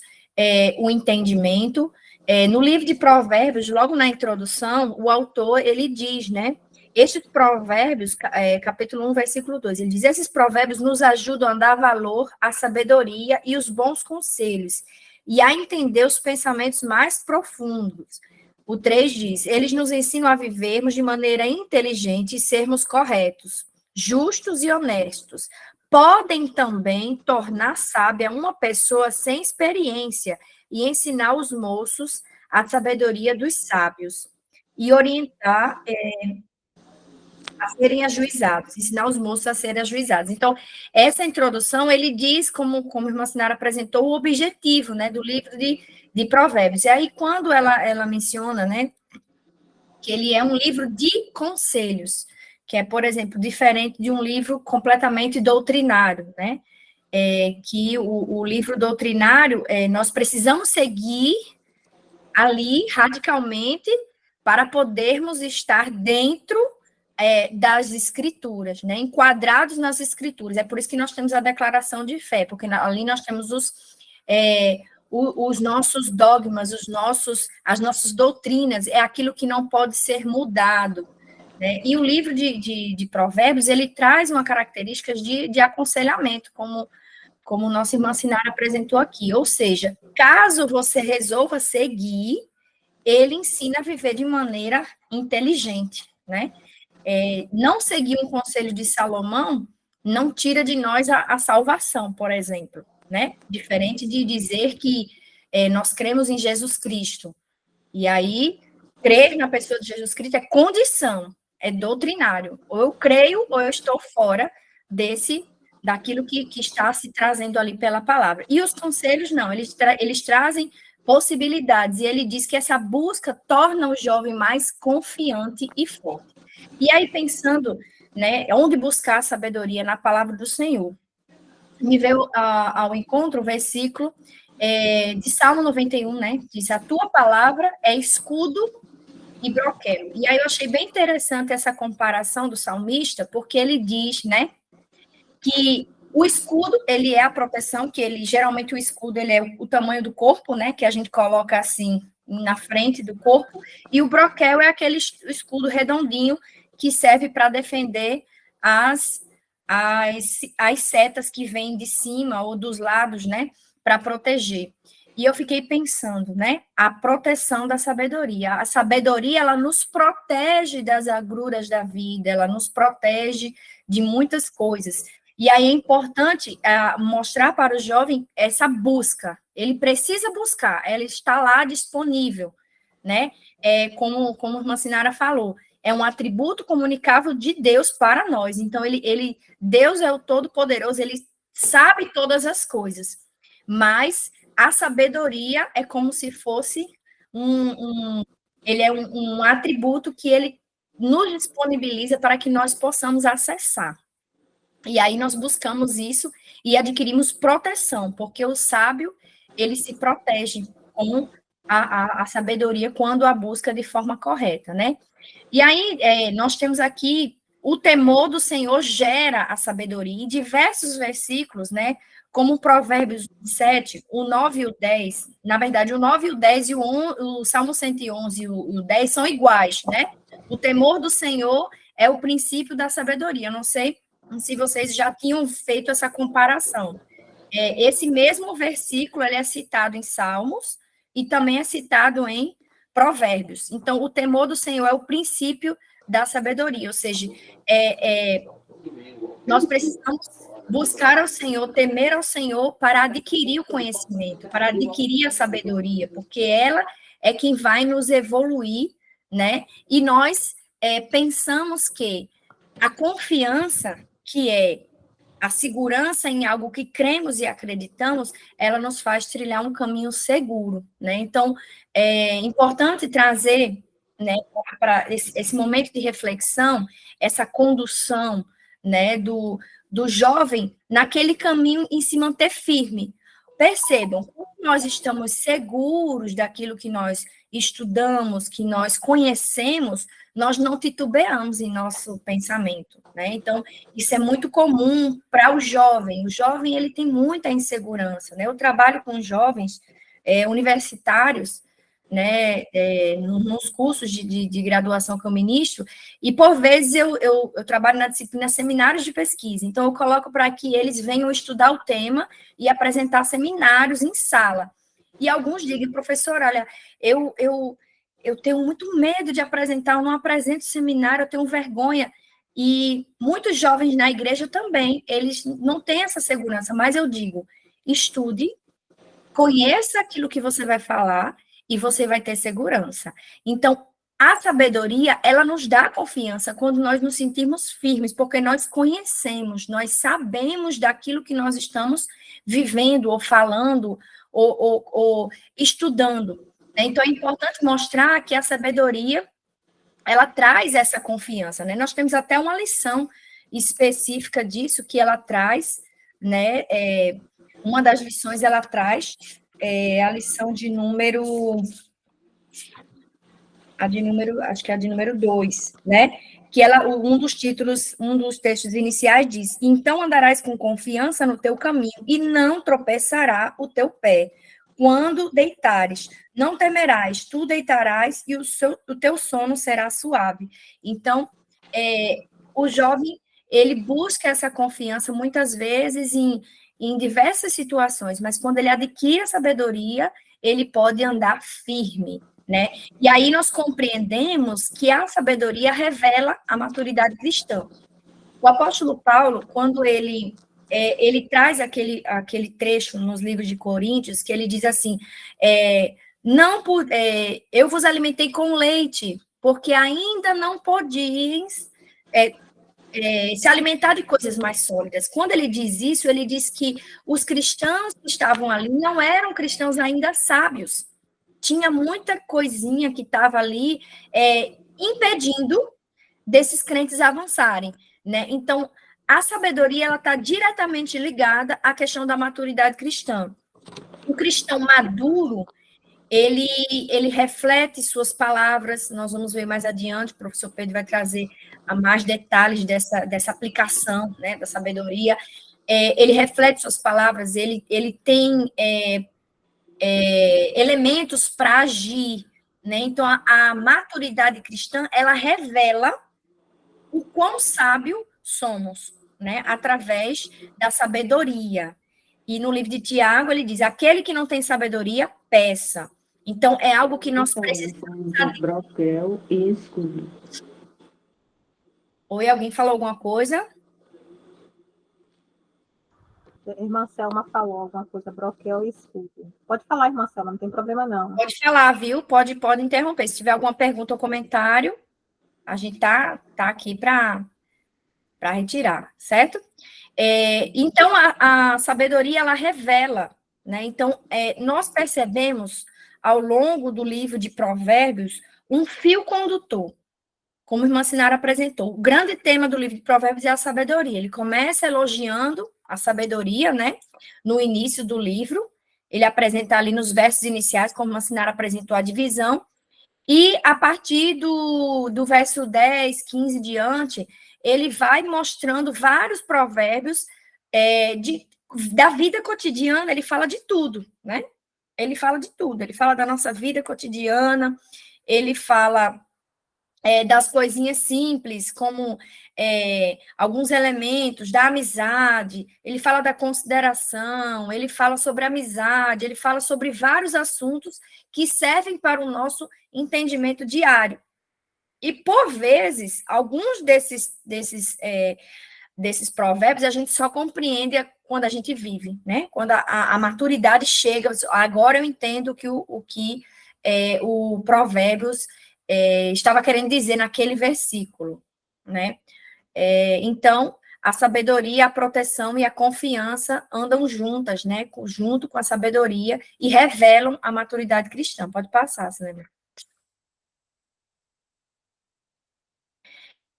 o entendimento. No livro de Provérbios, logo na introdução, o autor, ele diz, né? Estes provérbios, capítulo 1, versículo 2, ele diz, esses provérbios nos ajudam a dar valor à sabedoria e os bons conselhos, e a entender os pensamentos mais profundos. O 3 diz, eles nos ensinam a vivermos de maneira inteligente e sermos corretos, justos e honestos. Podem também tornar sábia uma pessoa sem experiência e ensinar os moços a sabedoria dos sábios, e orientar a serem ajuizados, ensinar os moços a serem ajuizados. Então, essa introdução, ele diz, como a irmã Sinara apresentou, o objetivo, né, do livro de Provérbios. E aí, quando ela menciona, né, que ele é um livro de conselhos, que é, por exemplo, diferente de um livro completamente doutrinário, né, que o livro doutrinário, nós precisamos seguir ali radicalmente para podermos estar dentro das escrituras, né, enquadrados nas escrituras. É por isso que nós temos a declaração de fé, porque ali nós temos os nossos dogmas, as nossas doutrinas, é aquilo que não pode ser mudado, né? E o livro de Provérbios, ele traz uma característica de aconselhamento, como nossa irmã Sinara apresentou aqui, ou seja, caso você resolva seguir, ele ensina a viver de maneira inteligente, né? Não seguir um conselho de Salomão não tira de nós a salvação, por exemplo, né? Diferente de dizer que nós cremos em Jesus Cristo. E aí, crer na pessoa de Jesus Cristo é condição, é doutrinário. Ou eu creio, ou eu estou fora daquilo que está se trazendo ali pela palavra. E os conselhos, não, eles trazem possibilidades, e ele diz que essa busca torna o jovem mais confiante e forte. E aí, pensando, né, onde buscar a sabedoria na palavra do Senhor, me veio ao encontro o versículo de Salmo 91, né, diz, a tua palavra é escudo e broquel. E aí eu achei bem interessante essa comparação do salmista, porque ele diz, né, que o escudo, ele é a proteção, geralmente o escudo, ele é o tamanho do corpo, né, que a gente coloca assim, na frente do corpo, e o broquel é aquele escudo redondinho que serve para defender as setas que vêm de cima ou dos lados, né, para proteger. E eu fiquei pensando, né, a proteção da sabedoria. A sabedoria, ela nos protege das agruras da vida, ela nos protege de muitas coisas. E aí é importante mostrar para o jovem essa busca. Ele precisa buscar, ela está lá disponível, né? Como a irmã Sinara falou, é um atributo comunicável de Deus para nós. Então, Deus é o Todo-Poderoso, ele sabe todas as coisas. Mas a sabedoria é como se fosse ele é um atributo que ele nos disponibiliza para que nós possamos acessar. E aí nós buscamos isso e adquirimos proteção, porque o sábio, ele se protege com a sabedoria quando a busca de forma correta, né? E aí nós temos aqui o temor do Senhor gera a sabedoria, em diversos versículos, né? Como o Provérbios 7, o 9 e o 10, na verdade, o 9 e o 10 e o Salmo 111 e o 10 são iguais, né? O temor do Senhor é o princípio da sabedoria. Eu não sei se vocês já tinham feito essa comparação. Esse mesmo versículo ele é citado em Salmos e também é citado em Provérbios. Então, o temor do Senhor é o princípio da sabedoria, ou seja, nós precisamos buscar ao Senhor, temer ao Senhor para adquirir o conhecimento, para adquirir a sabedoria, porque ela é quem vai nos evoluir, né? E nós pensamos que a confiança, que é a segurança em algo que cremos e acreditamos, ela nos faz trilhar um caminho seguro, né? Então, é importante trazer, né, para esse momento de reflexão, essa condução, né, do jovem naquele caminho e se manter firme. Percebam, como nós estamos seguros daquilo que nós estudamos, que nós conhecemos, nós não titubeamos em nosso pensamento, né? Então, isso é muito comum para o jovem. O jovem, ele tem muita insegurança, né? Eu trabalho com jovens universitários, né, nos cursos de graduação que eu ministro, e por vezes eu trabalho na disciplina seminários de pesquisa, então eu coloco para que eles venham estudar o tema e apresentar seminários em sala. E alguns digam, professor, olha, eu tenho muito medo de apresentar, eu não apresento seminário, eu tenho vergonha. E muitos jovens na igreja também, eles não têm essa segurança, mas eu digo, estude, conheça aquilo que você vai falar, e você vai ter segurança. Então, a sabedoria, ela nos dá confiança quando nós nos sentimos firmes, porque nós conhecemos, nós sabemos daquilo que nós estamos vivendo, ou falando, ou estudando. Então, é importante mostrar que a sabedoria, ela traz essa confiança, né? Nós temos até uma lição específica disso, que ela traz, né? Uma das lições, ela traz a lição de número, acho que é a de número 2, né? Que um dos títulos, um dos textos iniciais diz: então andarás com confiança no teu caminho e não tropeçará o teu pé. Quando deitares, não temerás, tu deitarás e o teu sono será suave. Então, o jovem, ele busca essa confiança muitas vezes em diversas situações, mas quando ele adquire a sabedoria, ele pode andar firme, né? E aí nós compreendemos que a sabedoria revela a maturidade cristã. O apóstolo Paulo, quando ele traz aquele trecho nos livros de Coríntios, que ele diz assim, eu vos alimentei com leite, porque ainda não podíeis se alimentar de coisas mais sólidas. Quando ele diz isso, ele diz que os cristãos que estavam ali não eram cristãos ainda sábios. Tinha muita coisinha que estava ali impedindo desses crentes avançarem, né? Então, a sabedoria, ela está diretamente ligada à questão da maturidade cristã. O cristão maduro, ele reflete suas palavras, nós vamos ver mais adiante, o professor Pedro vai trazer mais detalhes dessa aplicação, né, da sabedoria. Ele reflete suas palavras, ele tem elementos para agir, né? Então, a maturidade cristã, ela revela o quão sábio somos, né, através da sabedoria. E no livro de Tiago, ele diz, aquele que não tem sabedoria, peça. Então, é algo que nós precisamos... Broquel e escudo. Oi, alguém falou alguma coisa? Irmã Selma falou alguma coisa, broquel e escudo. Pode falar, irmã Selma, não tem problema não. Pode falar, viu? Pode interromper. Se tiver alguma pergunta ou comentário, a gente tá aqui para retirar, certo? Então, a sabedoria, ela revela, né? Então, nós percebemos, ao longo do livro de Provérbios, um fio condutor, como a irmã Sinara apresentou. O grande tema do livro de Provérbios é a sabedoria. Ele começa elogiando a sabedoria, né? No início do livro, ele apresenta ali nos versos iniciais, como a irmã Sinara apresentou a divisão, e a partir do verso 10, 15 diante, ele vai mostrando vários provérbios da vida cotidiana, ele fala de tudo, né? Ele fala de tudo, ele fala da nossa vida cotidiana, ele fala das coisinhas simples, como alguns elementos da amizade, ele fala da consideração, ele fala sobre amizade, ele fala sobre vários assuntos que servem para o nosso entendimento diário. E, por vezes, alguns desses provérbios a gente só compreende quando a gente vive, né? Quando a maturidade chega, agora eu entendo o que o Provérbios estava querendo dizer naquele versículo, né? Então, a sabedoria, a proteção e a confiança andam juntas, né? Junto com a sabedoria e revelam a maturidade cristã. Pode passar, Selena.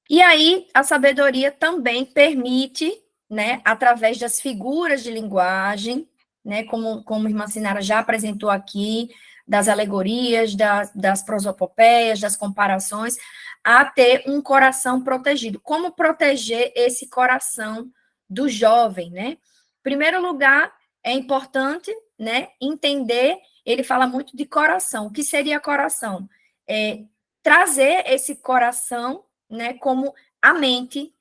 E aí, a sabedoria também permite, né, através das figuras de linguagem, né, como a irmã Sinara já apresentou aqui, das alegorias, das prosopopeias, das comparações, a ter um coração protegido. Como proteger esse coração do jovem, né? Em primeiro lugar, é importante, né, entender, ele fala muito de coração. O que seria coração? Trazer esse coração, né, como a mente,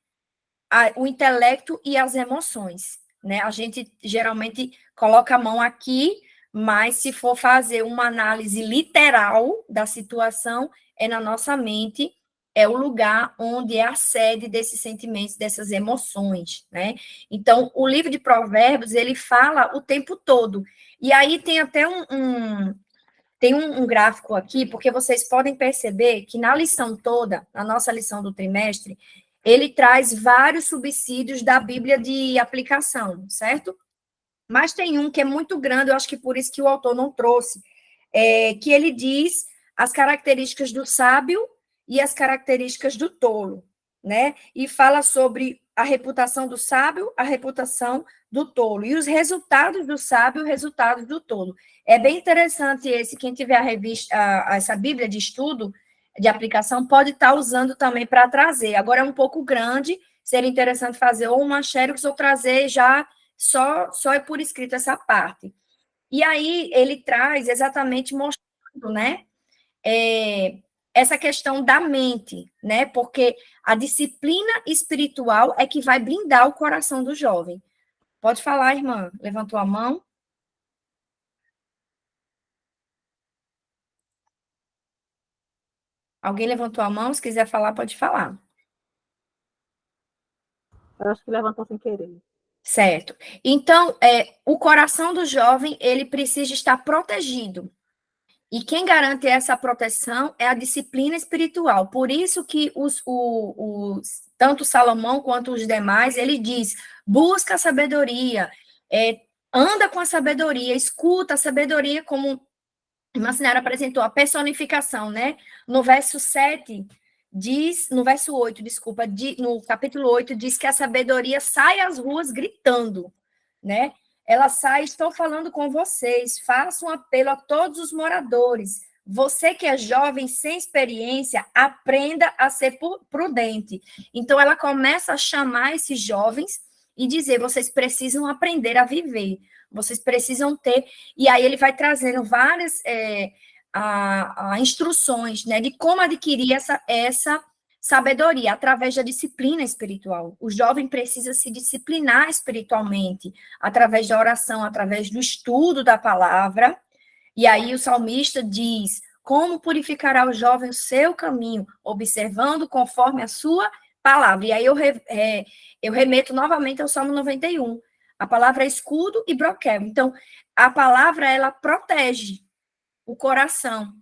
o intelecto e as emoções, né? A gente geralmente coloca a mão aqui, mas se for fazer uma análise literal da situação, é na nossa mente, é o lugar onde é a sede desses sentimentos, dessas emoções, né? Então, o livro de Provérbios, ele fala o tempo todo. E aí tem até um gráfico aqui, porque vocês podem perceber que na lição toda, na nossa lição do trimestre, ele traz vários subsídios da Bíblia de aplicação, certo? Mas tem um que é muito grande, eu acho que por isso que o autor não trouxe, que ele diz as características do sábio e as características do tolo, né? E fala sobre a reputação do sábio, a reputação do tolo, e os resultados do sábio, os resultados do tolo. É bem interessante esse, quem tiver a revista, essa Bíblia de estudo, de aplicação, pode estar usando também para trazer. Agora é um pouco grande, seria interessante fazer ou uma xerox ou trazer já só é por escrito essa parte. E aí ele traz exatamente mostrando, né, essa questão da mente, né, porque a disciplina espiritual é que vai blindar o coração do jovem. Pode falar, irmã, levantou a mão. Alguém levantou a mão? Se quiser falar, pode falar. Eu acho que levantou sem querer. Certo. Então, o coração do jovem, ele precisa estar protegido. E quem garante essa proteção é a disciplina espiritual. Por isso que tanto Salomão quanto os demais, ele diz, busca a sabedoria, anda com a sabedoria, escuta a sabedoria, como a irmã Sinara apresentou, a personificação, né? No verso 7, no verso 8, desculpa, no capítulo 8, diz que a sabedoria sai às ruas gritando, né? Ela sai, estou falando com vocês, faço um apelo a todos os moradores. Você que é jovem, sem experiência, aprenda a ser prudente. Então, ela começa a chamar esses jovens e dizer, vocês precisam aprender a viver, vocês precisam ter... E aí ele vai trazendo várias instruções, né, de como adquirir essa sabedoria através da disciplina espiritual. O jovem precisa se disciplinar espiritualmente, através da oração, através do estudo da palavra. E aí o salmista diz, como purificará o jovem o seu caminho, observando conforme a sua palavra. E aí eu remeto novamente ao Salmo 91. A palavra é escudo e broquel. Então, a palavra, ela protege o coração.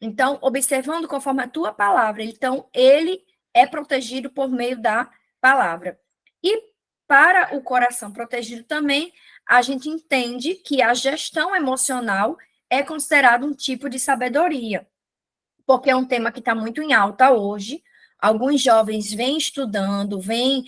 Então, observando conforme a tua palavra. Então, ele é protegido por meio da palavra. E para o coração protegido também, a gente entende que a gestão emocional é considerado um tipo de sabedoria, porque é um tema que está muito em alta hoje. Alguns jovens vêm estudando, vêm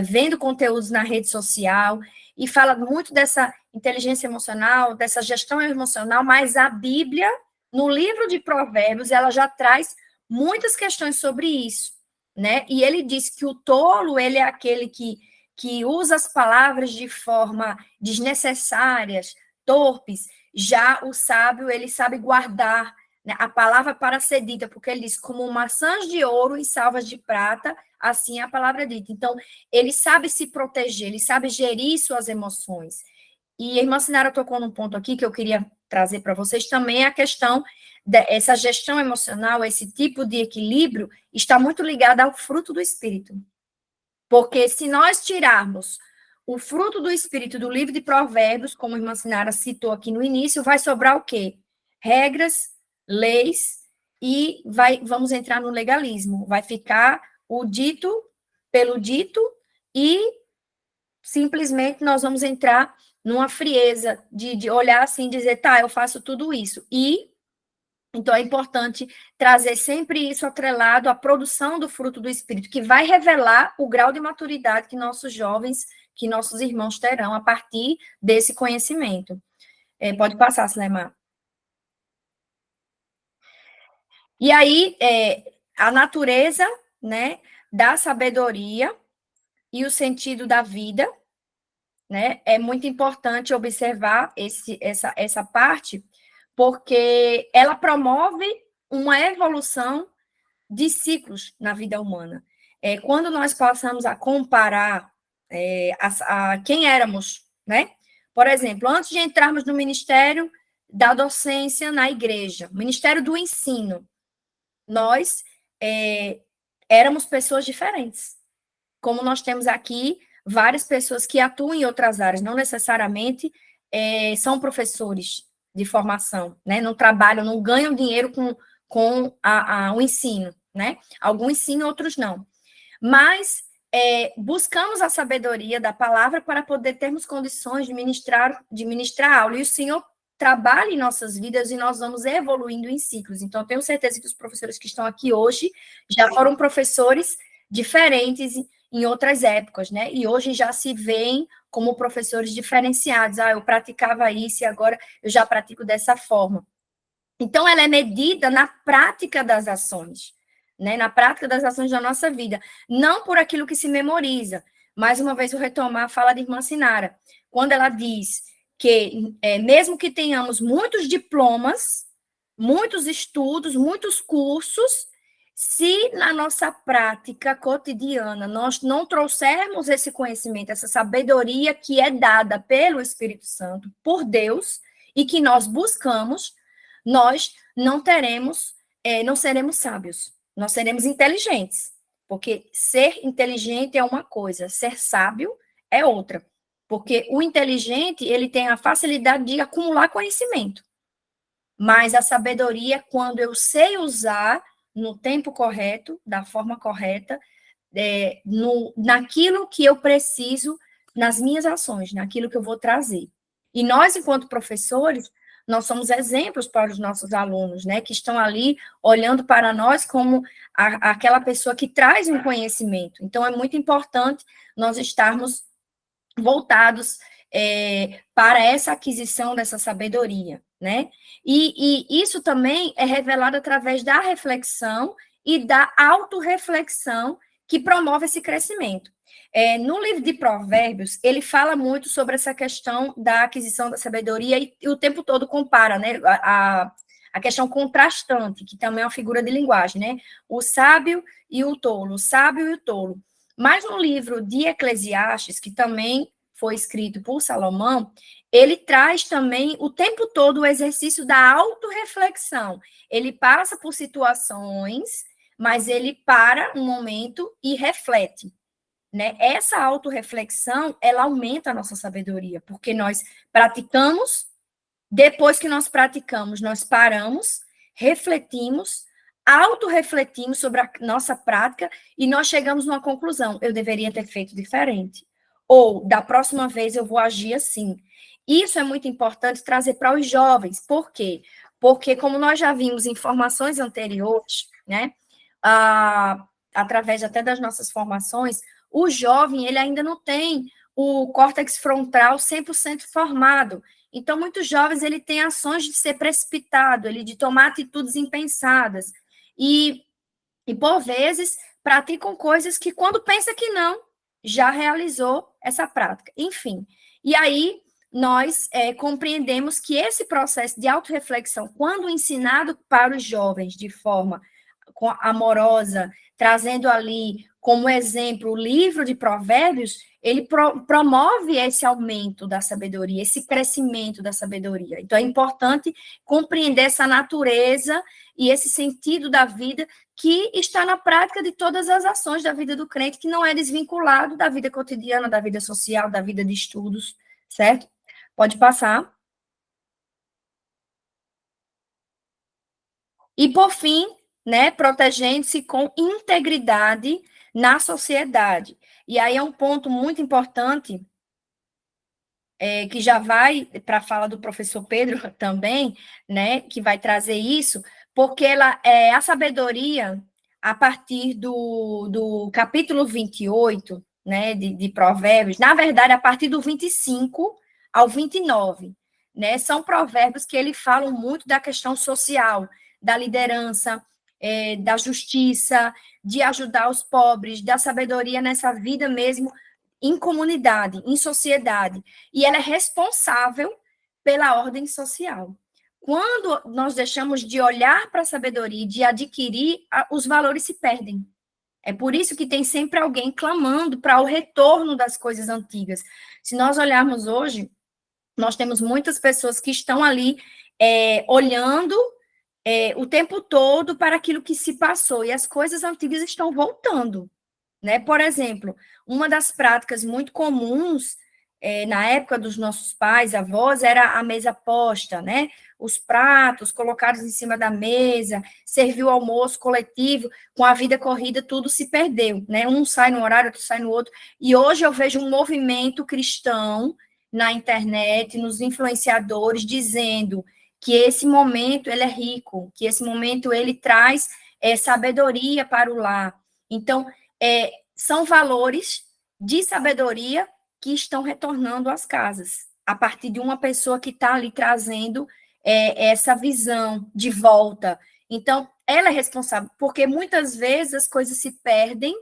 vendo conteúdos na rede social e fala muito dessa inteligência emocional, dessa gestão emocional, mas a Bíblia, no livro de Provérbios, ela já traz muitas questões sobre isso, né? E ele diz que o tolo, ele é aquele que usa as palavras de forma desnecessárias, torpes. Já o sábio, ele sabe guardar, né, a palavra para ser dita, porque ele diz, como maçãs de ouro e salvas de prata, assim é a palavra dita. Então, ele sabe se proteger, ele sabe gerir suas emoções. E a irmã Sinara tocou num ponto aqui que eu queria trazer para vocês também, a questão dessa gestão emocional, esse tipo de equilíbrio, está muito ligado ao fruto do Espírito. Porque se nós tirarmos o fruto do Espírito do livro de Provérbios, como a irmã Sinara citou aqui no início, vai sobrar o quê? Regras, leis, e vamos entrar no legalismo. Vai ficar o dito pelo dito e simplesmente nós vamos entrar numa frieza de olhar assim e dizer, tá, eu faço tudo isso. E Então, é importante trazer sempre isso atrelado à produção do fruto do Espírito, que vai revelar o grau de maturidade que nossos jovens, que nossos irmãos terão a partir desse conhecimento. Pode passar, Silemar. E aí, a natureza, né, da sabedoria e o sentido da vida, né, é muito importante observar essa parte, porque ela promove uma evolução de ciclos na vida humana. Quando nós passamos a comparar a quem éramos, né? Por exemplo, antes de entrarmos no ministério da docência na igreja, ministério do ensino, nós éramos pessoas diferentes. Como nós temos aqui várias pessoas que atuam em outras áreas, não necessariamente são professores de formação, né? Não trabalham, não ganham dinheiro com o ensino, né? Alguns sim, outros não. Mas buscamos a sabedoria da palavra para poder termos condições de ministrar aula. E o Senhor trabalha em nossas vidas e nós vamos evoluindo em ciclos. Então, eu tenho certeza que os professores que estão aqui hoje já foram professores diferentes em outras épocas, né? E hoje já se veem como professores diferenciados. Eu praticava isso e agora eu já pratico dessa forma. Então, ela é medida na prática das ações, né? Na prática das ações da nossa vida, não por aquilo que se memoriza. Mais uma vez, vou retomar a fala de irmã Sinara, quando ela diz que, mesmo que tenhamos muitos diplomas, muitos estudos, muitos cursos, se na nossa prática cotidiana nós não trouxermos esse conhecimento, essa sabedoria que é dada pelo Espírito Santo, por Deus, e que nós buscamos, nós não seremos sábios, nós seremos inteligentes, porque ser inteligente é uma coisa, ser sábio é outra, porque o inteligente, ele tem a facilidade de acumular conhecimento, mas a sabedoria é quando eu sei usar no tempo correto, da forma correta, naquilo que eu preciso, nas minhas ações, naquilo que eu vou trazer. E nós, enquanto professores, nós somos exemplos para os nossos alunos, né, que estão ali olhando para nós como aquela pessoa que traz um conhecimento. Então, é muito importante nós estarmos voltados para essa aquisição dessa sabedoria, né? E isso também é revelado através da reflexão e da autorreflexão que promove esse crescimento. No livro de Provérbios, ele fala muito sobre essa questão da aquisição da sabedoria e o tempo todo compara, né, a questão contrastante, que também é uma figura de linguagem, né? O sábio e o tolo, o sábio e o tolo. Mas no livro de Eclesiastes, que também foi escrito por Salomão, ele traz também o tempo todo o exercício da autorreflexão. Ele passa por situações, mas ele para um momento e reflete, né? Essa autorreflexão, ela aumenta a nossa sabedoria, porque nós praticamos, depois que nós praticamos, nós paramos, refletimos, autorrefletimos sobre a nossa prática e nós chegamos numa conclusão: eu deveria ter feito diferente. Ou, da próxima vez, eu vou agir assim. Isso é muito importante trazer para os jovens. Por quê? Porque, como nós já vimos em formações anteriores, né, através até das nossas formações, o jovem, ele ainda não tem o córtex frontal 100% formado. Então, muitos jovens, ele tem ações de ser precipitado, ele de tomar atitudes impensadas. E por vezes, praticam coisas que, quando pensa que não, já realizou essa prática. Enfim, e aí nós compreendemos que esse processo de autorreflexão, quando ensinado para os jovens de forma amorosa, trazendo ali como exemplo o livro de Provérbios, ele promove esse aumento da sabedoria, esse crescimento da sabedoria. Então, é importante compreender essa natureza e esse sentido da vida que está na prática de todas as ações da vida do crente, que não é desvinculado da vida cotidiana, da vida social, da vida de estudos, certo? Pode passar. E, por fim, né, protegendo-se com integridade na sociedade. E aí é um ponto muito importante, que já vai para a fala do professor Pedro também, né, que vai trazer isso, porque a sabedoria, a partir do capítulo 28, né, de Provérbios, na verdade, a partir do 25 ao 29, né, são provérbios que ele falam muito da questão social, da liderança, da justiça, de ajudar os pobres, da sabedoria nessa vida mesmo, em comunidade, em sociedade. E ela é responsável pela ordem social. Quando nós deixamos de olhar para a sabedoria e de adquirir, os valores se perdem. É por isso que tem sempre alguém clamando para o retorno das coisas antigas. Se nós olharmos hoje, nós temos muitas pessoas que estão ali olhando o tempo todo para aquilo que se passou, e as coisas antigas estão voltando, né? Por exemplo, uma das práticas muito comuns na época dos nossos pais, avós, era a mesa posta, né? Os pratos colocados em cima da mesa, servir o almoço coletivo, com a vida corrida, tudo se perdeu, né? Um sai no horário, outro sai no outro. E hoje eu vejo um movimento cristão na internet, nos influenciadores, dizendo que esse momento ele é rico, que esse momento ele traz sabedoria para o lar. Então, são valores de sabedoria que estão retornando às casas, a partir de uma pessoa que está ali trazendo essa visão de volta. Então, ela é responsável, porque muitas vezes as coisas se perdem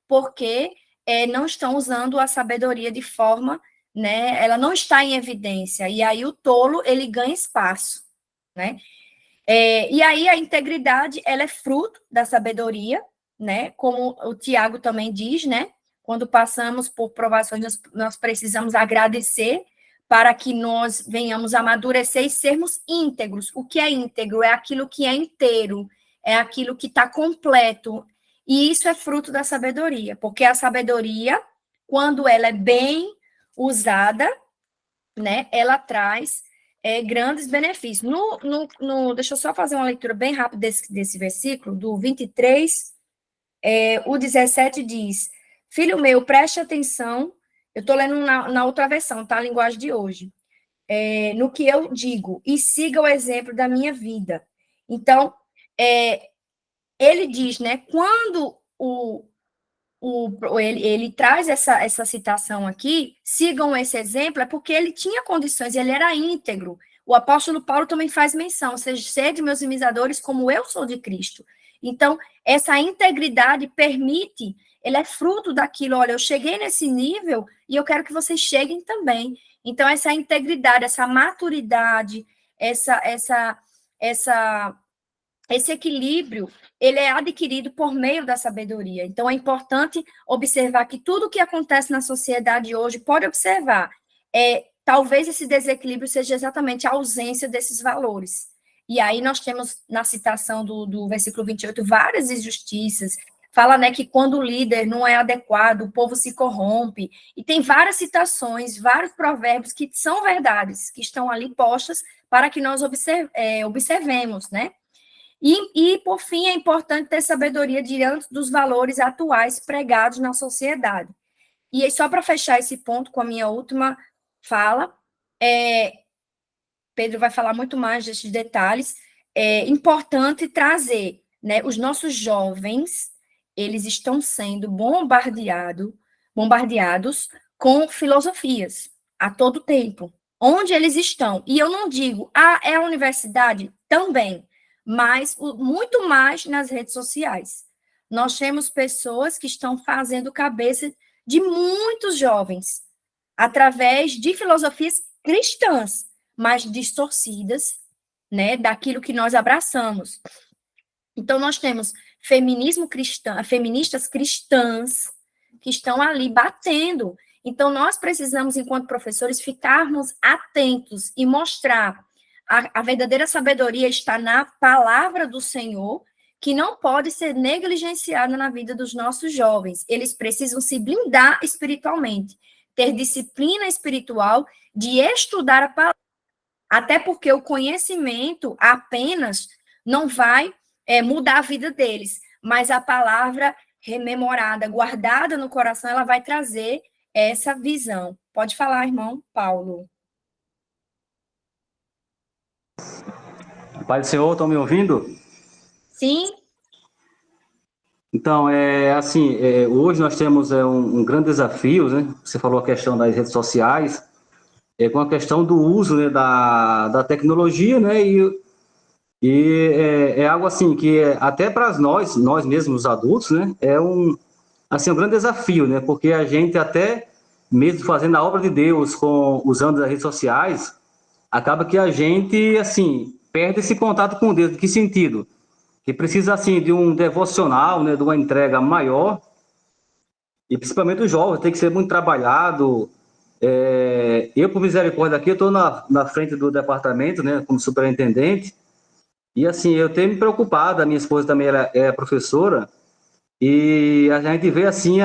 porque não estão usando a sabedoria de forma, né, ela não está em evidência, e aí o tolo, ele ganha espaço, né? E aí a integridade, ela é fruto da sabedoria, né? Como o Tiago também diz, né? Quando passamos por provações, nós precisamos agradecer para que nós venhamos amadurecer e sermos íntegros. O que é íntegro? É aquilo que é inteiro, é aquilo que está completo. E isso é fruto da sabedoria, porque a sabedoria, quando ela é bem usada, né, ela traz grandes benefícios. Deixa eu só fazer uma leitura bem rápida desse versículo, do 23, o 17 diz: Filho meu, preste atenção, eu estou lendo na outra versão, tá? A linguagem de hoje. No que eu digo, e siga o exemplo da minha vida. Então, ele diz, né, quando ele traz essa citação aqui, sigam esse exemplo, é porque ele tinha condições, ele era íntegro. O apóstolo Paulo também faz menção, seja, sede meus imitadores como eu sou de Cristo. Então, essa integridade permite, ele é fruto daquilo, olha, eu cheguei nesse nível e eu quero que vocês cheguem também. Então, essa integridade, essa maturidade, esse equilíbrio, ele é adquirido por meio da sabedoria. Então, é importante observar que tudo o que acontece na sociedade hoje, pode observar, talvez esse desequilíbrio seja exatamente a ausência desses valores. E aí nós temos, na citação do versículo 28, várias injustiças. Fala, né, que quando o líder não é adequado, o povo se corrompe. E tem várias citações, vários provérbios que são verdades, que estão ali postas para que nós observemos, né? E, por fim, é importante ter sabedoria diante dos valores atuais pregados na sociedade. E aí, só para fechar esse ponto com a minha última fala, Pedro vai falar muito mais desses detalhes, é importante trazer, né, os nossos jovens, eles estão sendo bombardeados com filosofias a todo tempo. Onde eles estão? E eu não digo, é a universidade? Também, mas muito mais nas redes sociais. Nós temos pessoas que estão fazendo cabeça de muitos jovens através de filosofias cristãs, mas distorcidas, né, daquilo que nós abraçamos. Então, nós temos feministas cristãs que estão ali batendo. Então, nós precisamos, enquanto professores, ficarmos atentos e mostrar a verdadeira sabedoria está na palavra do Senhor, que não pode ser negligenciada na vida dos nossos jovens. Eles precisam se blindar espiritualmente, ter disciplina espiritual de estudar a palavra. Até porque o conhecimento apenas não vai mudar a vida deles, mas a palavra rememorada, guardada no coração, ela vai trazer essa visão. Pode falar, irmão Paulo. Pai do Senhor, estão me ouvindo? Sim, Então, assim, hoje nós temos um grande desafio, né? Você falou a questão das redes sociais, com a questão do uso, né, da tecnologia, né? E é algo assim que até para nós mesmos, os adultos, né? Assim, um grande desafio, né? Porque a gente até mesmo fazendo a obra de Deus usando as redes sociais, acaba que a gente, assim, perde esse contato com Deus. De que sentido? Que precisa, assim, de um devocional, né, de uma entrega maior, e principalmente os jovens, tem que ser muito trabalhado. Eu, por misericórdia, aqui, eu estou na frente do departamento, né, como superintendente, e, assim, eu tenho me preocupado, a minha esposa também é professora, e a gente vê, assim,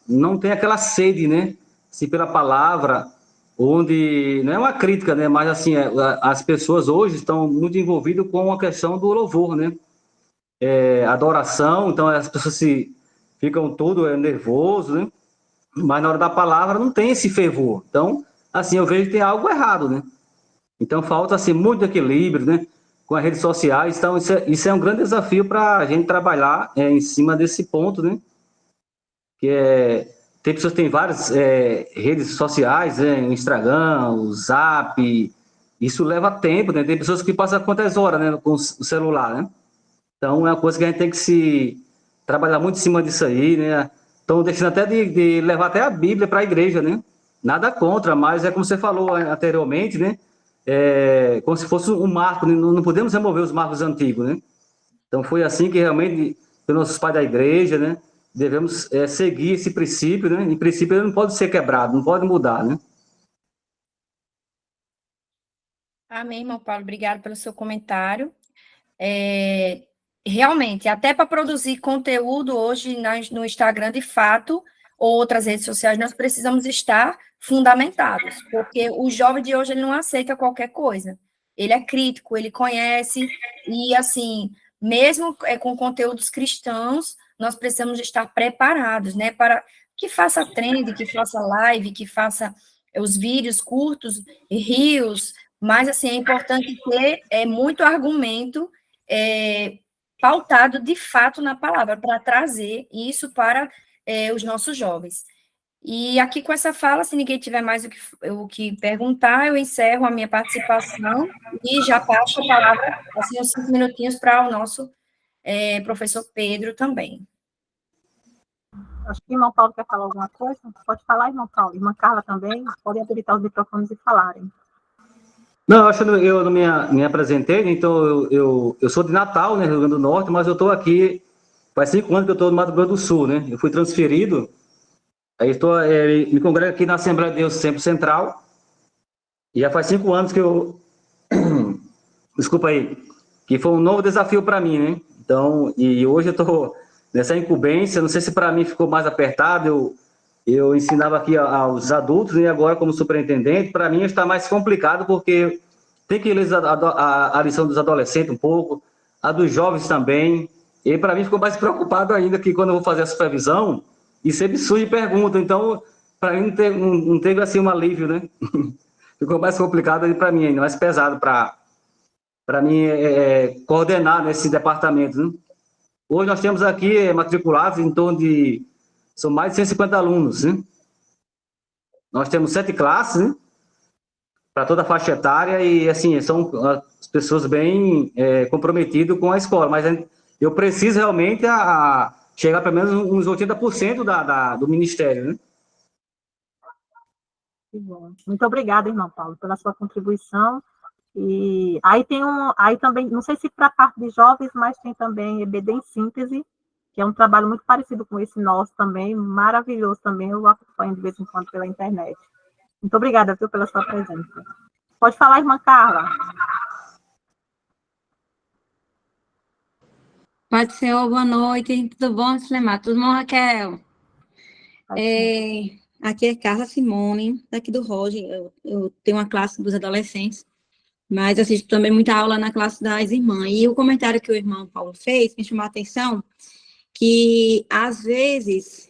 não tem aquela sede, né, assim, pela palavra, onde, não é uma crítica, né, mas, assim, as pessoas hoje estão muito envolvidas com a questão do louvor, né, adoração, então as pessoas ficam todo nervoso, né? Mas na hora da palavra não tem esse fervor. Então, assim, eu vejo que tem algo errado, né? Então falta assim muito equilíbrio, né? Com as redes sociais. Então isso é um grande desafio para a gente trabalhar em cima desse ponto, né? Tem pessoas que têm várias redes sociais, né? O Instagram, o Zap. Isso leva tempo, né? Tem pessoas que passam quantas horas, né? Com o celular, né? Então, é uma coisa que a gente tem que se trabalhar muito em cima disso aí, né? Estão deixando até de levar até a Bíblia para a igreja, né? Nada contra, mas é como você falou anteriormente, né? Como se fosse um marco, né? Não podemos remover os marcos antigos, né? Então, foi assim que realmente, os nossos pais da igreja, né? Devemos seguir esse princípio, né? Em princípio, ele não pode ser quebrado, não pode mudar, né? amém, irmão Paulo, obrigado pelo seu comentário. Realmente, até para produzir conteúdo hoje no Instagram, de fato, ou outras redes sociais, nós precisamos estar fundamentados, porque o jovem de hoje ele não aceita qualquer coisa. Ele é crítico, ele conhece, e assim, mesmo com conteúdos cristãos, nós precisamos estar preparados, né, para que faça trend, que faça live, que faça os vídeos curtos, reels, mas assim, é importante ter muito argumento pautado de fato na palavra, para trazer isso para os nossos jovens. E aqui com essa fala, se ninguém tiver mais o que perguntar, eu encerro a minha participação e já passo a palavra, assim, uns 5 minutinhos para o nosso professor Pedro também. Acho que o irmão Paulo quer falar alguma coisa. Pode falar, irmão Paulo. Irmã Carla também. Podem habilitar os microfones e falarem. Não, acho que eu não me apresentei, né? Então eu sou de Natal, né, Rio Grande do Norte, mas eu estou aqui, faz 5 anos que eu estou no Mato Grosso do Sul, né? Eu fui transferido, aí me congrego aqui na Assembleia de Deus Sempre Central, e já faz 5 anos que desculpa aí, que foi um novo desafio para mim, né? Então, e hoje eu estou nessa incumbência, não sei se para mim ficou mais apertado, eu ensinava aqui aos adultos, e agora como superintendente, para mim está mais complicado, porque tem que ler a lição dos adolescentes um pouco, a dos jovens também, e para mim ficou mais preocupado ainda que quando eu vou fazer a supervisão, e sempre surge pergunta, então para mim não teve assim um alívio, né? Ficou mais complicado para mim ainda, mais pesado para mim coordenar nesse departamento, né? Hoje nós temos aqui matriculados em torno de são mais de 150 alunos, né? Nós temos 7 classes, né? Para toda a faixa etária, e assim, são as pessoas bem comprometidas com a escola, mas eu preciso realmente chegar pelo menos uns 80% do ministério, né? Que bom. Muito obrigada, irmão Paulo, pela sua contribuição. E aí aí também, não sei se para a parte de jovens, mas tem também EBD em síntese, que é um trabalho muito parecido com esse nosso também, maravilhoso também, eu acompanho de vez em quando pela internet. Muito obrigada, viu, pela sua presença. Pode falar, irmã Carla. Pai do Senhor, boa noite. Tudo bom, Sulemar? Tudo bom, Raquel? Aqui é Carla Simone, daqui do Roger. Eu tenho uma classe dos adolescentes, mas assisto também muita aula na classe das irmãs. E o comentário que o irmão Paulo fez me chamou a atenção, que às vezes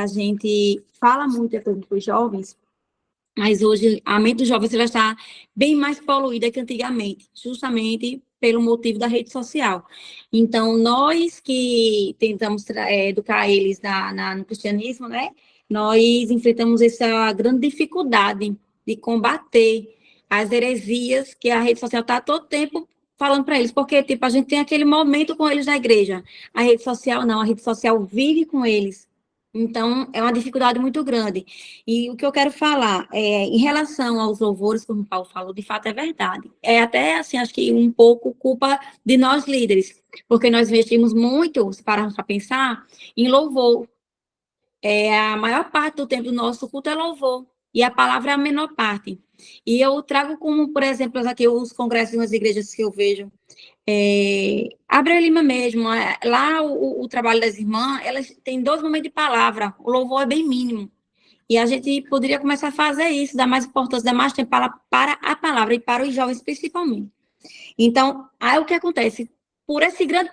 a gente fala muito para os jovens, Mas hoje a mente dos jovens ela está bem mais poluída que antigamente, justamente pelo motivo da rede social. Então, nós que tentamos educar eles no cristianismo, né? Nós enfrentamos essa grande dificuldade de combater as heresias que a rede social está todo tempo falando para eles, porque, tipo, a gente tem aquele momento com eles na igreja. A rede social não, a rede social vive com eles. Então, é uma dificuldade muito grande. E o que eu quero falar, em relação aos louvores, como o Paulo falou, de fato é verdade. É até, assim, acho que um pouco culpa de nós líderes, porque nós investimos muito, se pararmos para pensar, em louvor. A maior parte do tempo do nosso culto é louvor, e a palavra é a menor parte. E eu trago como, por exemplo, aqui os congressos nas igrejas que eu vejo, Abre Lima mesmo, lá o trabalho das irmãs, elas têm 2 momentos de palavra, o louvor é bem mínimo, e a gente poderia começar a fazer isso, dar mais importância, dar mais tempo para a palavra, e para os jovens principalmente. Então, aí o que acontece? Por esse grande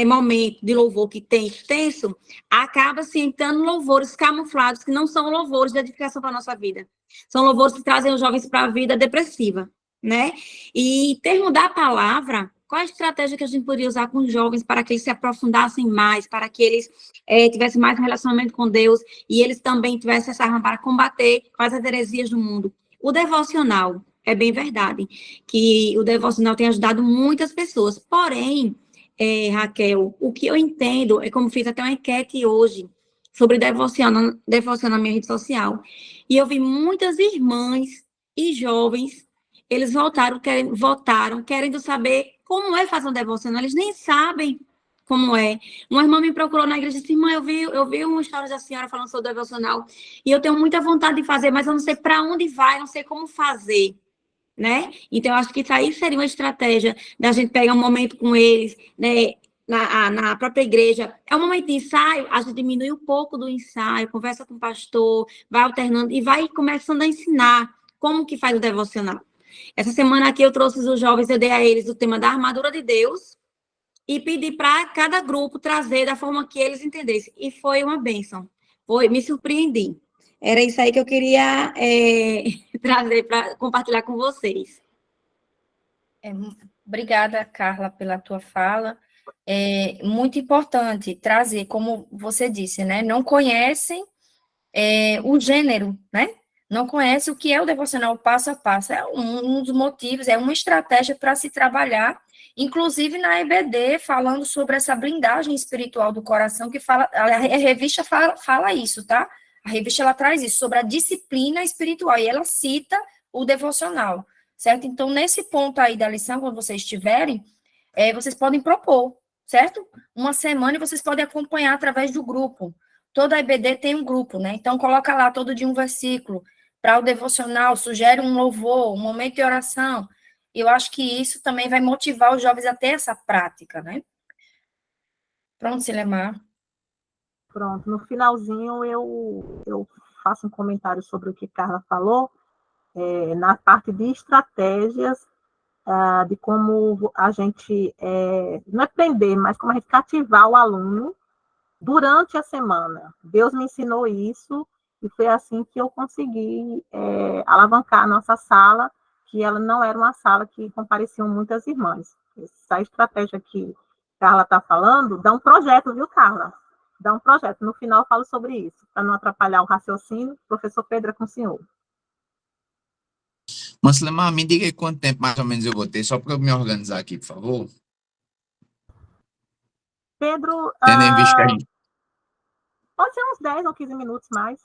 momento de louvor que tem extenso, acaba se entrando louvores camuflados, que não são louvores de edificação para a nossa vida, são louvores que trazem os jovens para a vida depressiva, né? E termo da palavra, qual a estratégia que a gente poderia usar com os jovens para que eles se aprofundassem mais, para que eles tivessem mais um relacionamento com Deus e eles também tivessem essa arma para combater as heresias do mundo? O devocional, é bem verdade, que o devocional tem ajudado muitas pessoas, porém, Raquel, o que eu entendo, é como fiz até uma enquete hoje sobre devocional na minha rede social, e eu vi muitas irmãs e jovens, eles votaram querendo saber como é fazer um devocional, eles nem sabem como é. Uma irmã me procurou na igreja e disse, irmã, eu vi uma história da senhora falando sobre o devocional, e eu tenho muita vontade de fazer, mas eu não sei para onde vai, não sei como fazer, né? Então, eu acho que isso aí seria uma estratégia da gente pegar um momento com eles, né? Na própria igreja, é um momento de ensaio, a gente diminui um pouco do ensaio, conversa com o pastor, vai alternando e vai começando a ensinar como que faz o devocional. Essa semana aqui eu trouxe os jovens, eu dei a eles o tema da armadura de Deus e pedi para cada grupo trazer da forma que eles entendessem. E foi uma bênção. Me surpreendi. Era isso aí que eu queria trazer para compartilhar com vocês. Obrigada, Carla, pela tua fala. É muito importante trazer, como você disse, né? Não conhecem o gênero, né? Não conhece o que é o devocional passo a passo. É um dos motivos, é uma estratégia para se trabalhar, inclusive na EBD, falando sobre essa blindagem espiritual do coração, que fala, a revista fala isso, tá? A revista, ela traz isso, sobre a disciplina espiritual, e ela cita o devocional, certo? Então, nesse ponto aí da lição, quando vocês estiverem, vocês podem propor, certo? Uma semana e vocês podem acompanhar através do grupo. Toda a EBD tem um grupo, né? Então, coloca lá todo dia um versículo para o devocional, sugere um louvor, um momento de oração. Eu acho que isso também vai motivar os jovens a ter essa prática, né? Pronto, Silemar. Pronto, no finalzinho eu faço um comentário sobre o que Carla falou, na parte de estratégias, de como a gente, não é prender, mas como a gente cativar o aluno durante a semana. Deus me ensinou isso, e foi assim que eu consegui alavancar a nossa sala, que ela não era uma sala que compareciam muitas irmãs. Essa estratégia que Carla está falando, dá um projeto, viu, Carla? Dá um projeto. No final eu falo sobre isso, para não atrapalhar o raciocínio. Professor Pedro, é com o senhor. Mancelemar, me diga aí quanto tempo mais ou menos eu vou ter, só para eu me organizar aqui, por favor. Pedro, Tendo em vista que a gente... pode ser uns 10 ou 15 minutos mais.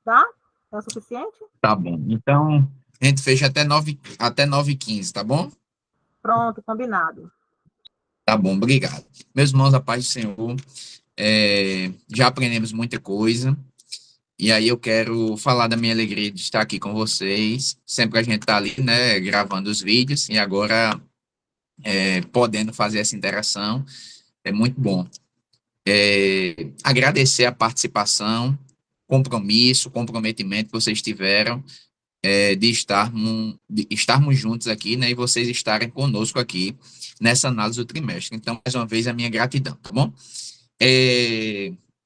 Tá? É o suficiente? Tá bom. Então, a gente fecha até 9h15, tá bom? Pronto, combinado. Tá bom, obrigado. Meus irmãos, a paz do Senhor, já aprendemos muita coisa, e aí eu quero falar da minha alegria de estar aqui com vocês. Sempre a gente tá ali, né, gravando os vídeos, e agora podendo fazer essa interação, é muito bom. Agradecer a participação, comprometimento que vocês tiveram, de estarmos juntos aqui, né, e vocês estarem conosco aqui nessa análise do trimestre. Então, mais uma vez, a minha gratidão, tá bom?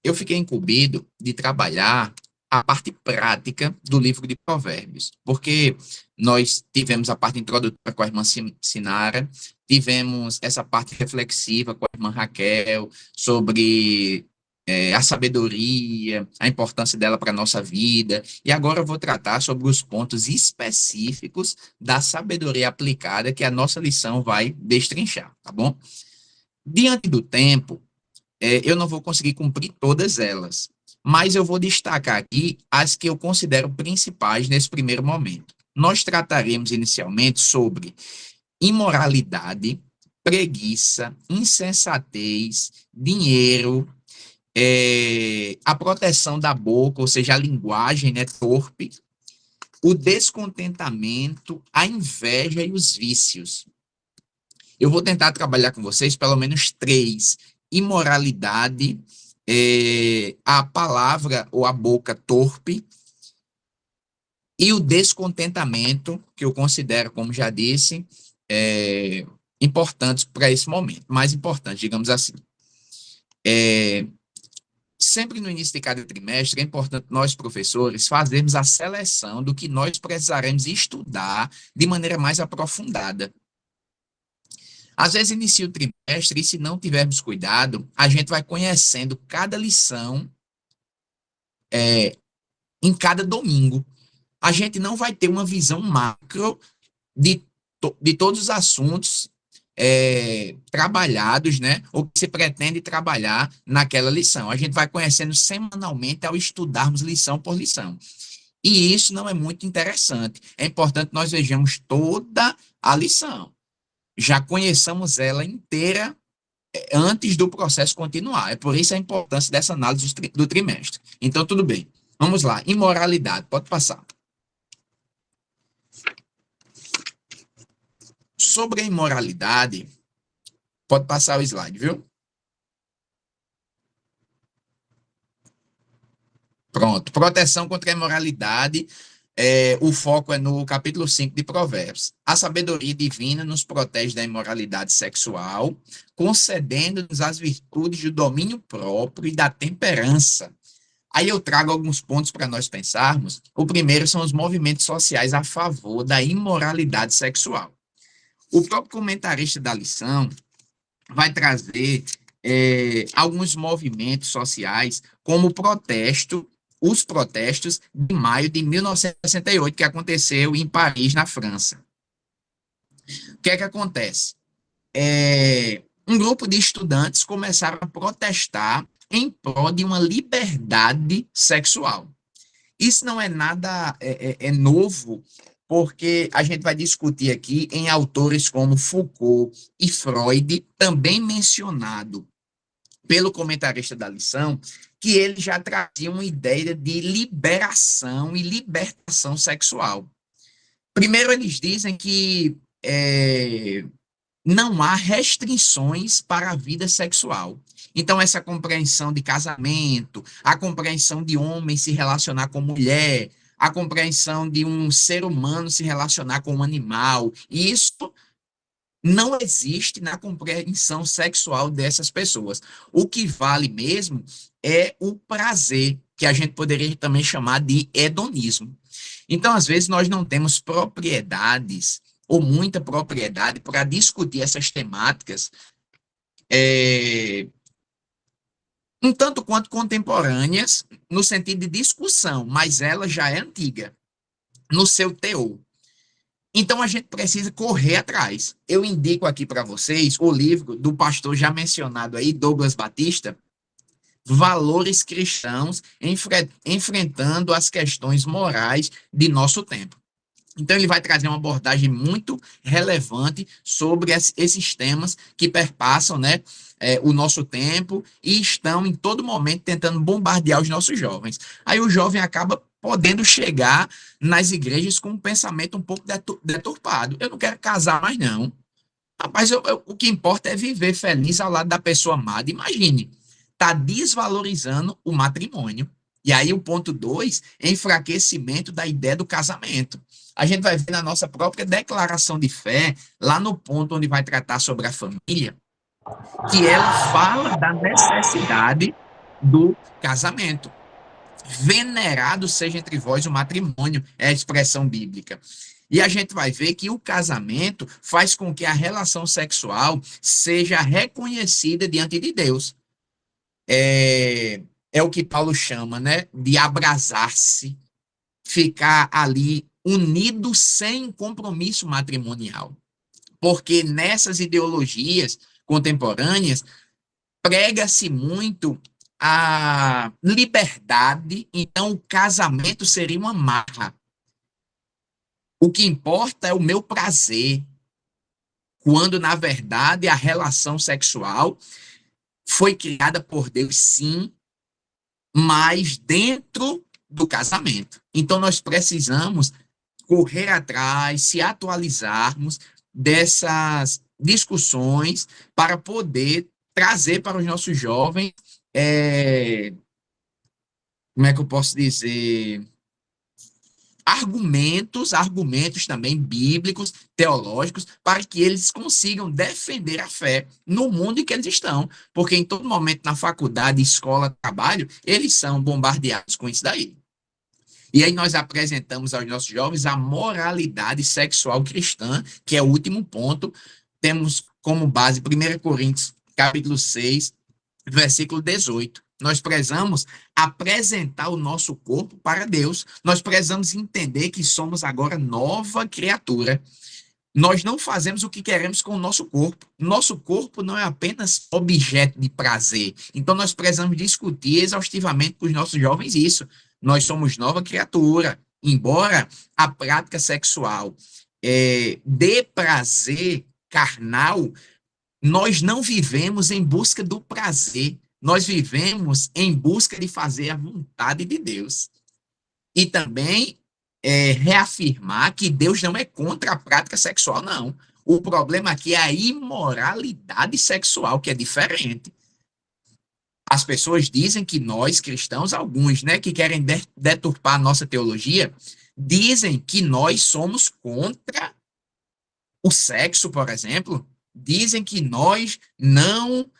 Eu fiquei incumbido de trabalhar a parte prática do livro de Provérbios, porque nós tivemos a parte introdutória com a irmã Sinara, tivemos essa parte reflexiva com a irmã Raquel, sobre a sabedoria, a importância dela para a nossa vida, e agora eu vou tratar sobre os pontos específicos da sabedoria aplicada que a nossa lição vai destrinchar, tá bom? Diante do tempo, eu não vou conseguir cumprir todas elas, mas eu vou destacar aqui as que eu considero principais nesse primeiro momento. Nós trataremos inicialmente sobre imoralidade, preguiça, insensatez, dinheiro, a proteção da boca, ou seja, a linguagem, né, torpe, o descontentamento, a inveja e os vícios. Eu vou tentar trabalhar com vocês pelo menos 3: imoralidade, a palavra ou a boca torpe, e o descontentamento, que eu considero, como já disse, importantes para esse momento, mais importantes, digamos assim. Sempre no início de cada trimestre, é importante nós, professores, fazermos a seleção do que nós precisaremos estudar de maneira mais aprofundada. Às vezes inicia o trimestre e, se não tivermos cuidado, a gente vai conhecendo cada lição em cada domingo. A gente não vai ter uma visão macro de todos os assuntos trabalhados, né, ou que se pretende trabalhar naquela lição. A gente vai conhecendo semanalmente ao estudarmos lição por lição. E isso não é muito interessante. É importante nós vejamos toda a lição. Já conheçamos ela inteira antes do processo continuar. É por isso a importância dessa análise do trimestre. Então, tudo bem. Vamos lá. Imoralidade. Pode passar. Sobre a imoralidade, pode passar o slide, viu? Pronto. Proteção contra a imoralidade. O foco é no capítulo 5 de Provérbios. A sabedoria divina nos protege da imoralidade sexual, concedendo-nos as virtudes do domínio próprio e da temperança. Aí eu trago alguns pontos para nós pensarmos. O primeiro são os movimentos sociais a favor da imoralidade sexual. O próprio comentarista da lição vai trazer alguns movimentos sociais, como os protestos de maio de 1968, que aconteceu em Paris, na França. O que é que acontece? Um grupo de estudantes começaram a protestar em prol de uma liberdade sexual. Isso não é nada novo, porque a gente vai discutir aqui em autores como Foucault e Freud, também mencionado pelo comentarista da lição, que ele já trazia uma ideia de liberação e libertação sexual. Primeiro, eles dizem que não há restrições para a vida sexual. Então, essa compreensão de casamento, a compreensão de homem se relacionar com mulher, a compreensão de um ser humano se relacionar com um animal, isso não existe na compreensão sexual dessas pessoas. O que vale mesmo é o prazer, que a gente poderia também chamar de hedonismo. Então, às vezes, nós não temos propriedades, ou muita propriedade, para discutir essas temáticas, um tanto quanto contemporâneas, no sentido de discussão, mas ela já é antiga, no seu teor. Então, a gente precisa correr atrás. Eu indico aqui para vocês o livro do pastor já mencionado aí, Douglas Batista, Valores Cristãos enfrentando as questões morais de nosso tempo. Então, ele vai trazer uma abordagem muito relevante sobre esses temas que perpassam, né, o nosso tempo e estão em todo momento tentando bombardear os nossos jovens. Aí o jovem acaba podendo chegar nas igrejas com um pensamento um pouco deturpado. Eu não quero casar mais, não. Rapaz, o que importa é viver feliz ao lado da pessoa amada. Imagine, está desvalorizando o matrimônio. E aí o ponto 2, enfraquecimento da ideia do casamento. A gente vai ver na nossa própria declaração de fé, lá no ponto onde vai tratar sobre a família, que ela fala da necessidade do casamento. venerado seja entre vós o matrimônio, é a expressão bíblica. E a gente vai ver que o casamento faz com que a relação sexual seja reconhecida diante de Deus. É o que Paulo chama, né, de abrasar-se, ficar ali unido sem compromisso matrimonial. Porque nessas ideologias contemporâneas prega-se muito a liberdade, então o casamento seria uma marra. O que importa é o meu prazer, quando, na verdade, a relação sexual foi criada por Deus, sim, mas dentro do casamento. Então, nós precisamos correr atrás, se atualizarmos dessas discussões para poder trazer para os nossos jovens, como é que eu posso dizer, argumentos também bíblicos, teológicos, para que eles consigam defender a fé no mundo em que eles estão, porque em todo momento na faculdade, escola, trabalho, eles são bombardeados com isso daí. E aí nós apresentamos aos nossos jovens a moralidade sexual cristã, que é o último ponto. Temos como base 1 Coríntios, capítulo 6, versículo 18. Nós precisamos apresentar o nosso corpo para Deus. Nós precisamos entender que somos agora nova criatura. Nós não fazemos o que queremos com o nosso corpo. Nosso corpo não é apenas objeto de prazer. Então, nós precisamos discutir exaustivamente com os nossos jovens isso. Nós somos nova criatura. Embora a prática sexual dê prazer carnal, nós não vivemos em busca do prazer. Nós vivemos em busca de fazer a vontade de Deus. E também reafirmar que Deus não é contra a prática sexual, não. O problema aqui é a imoralidade sexual, que é diferente. As pessoas dizem que nós, cristãos, alguns, né, que querem deturpar a nossa teologia, dizem que nós somos contra o sexo, por exemplo. Dizem que nós não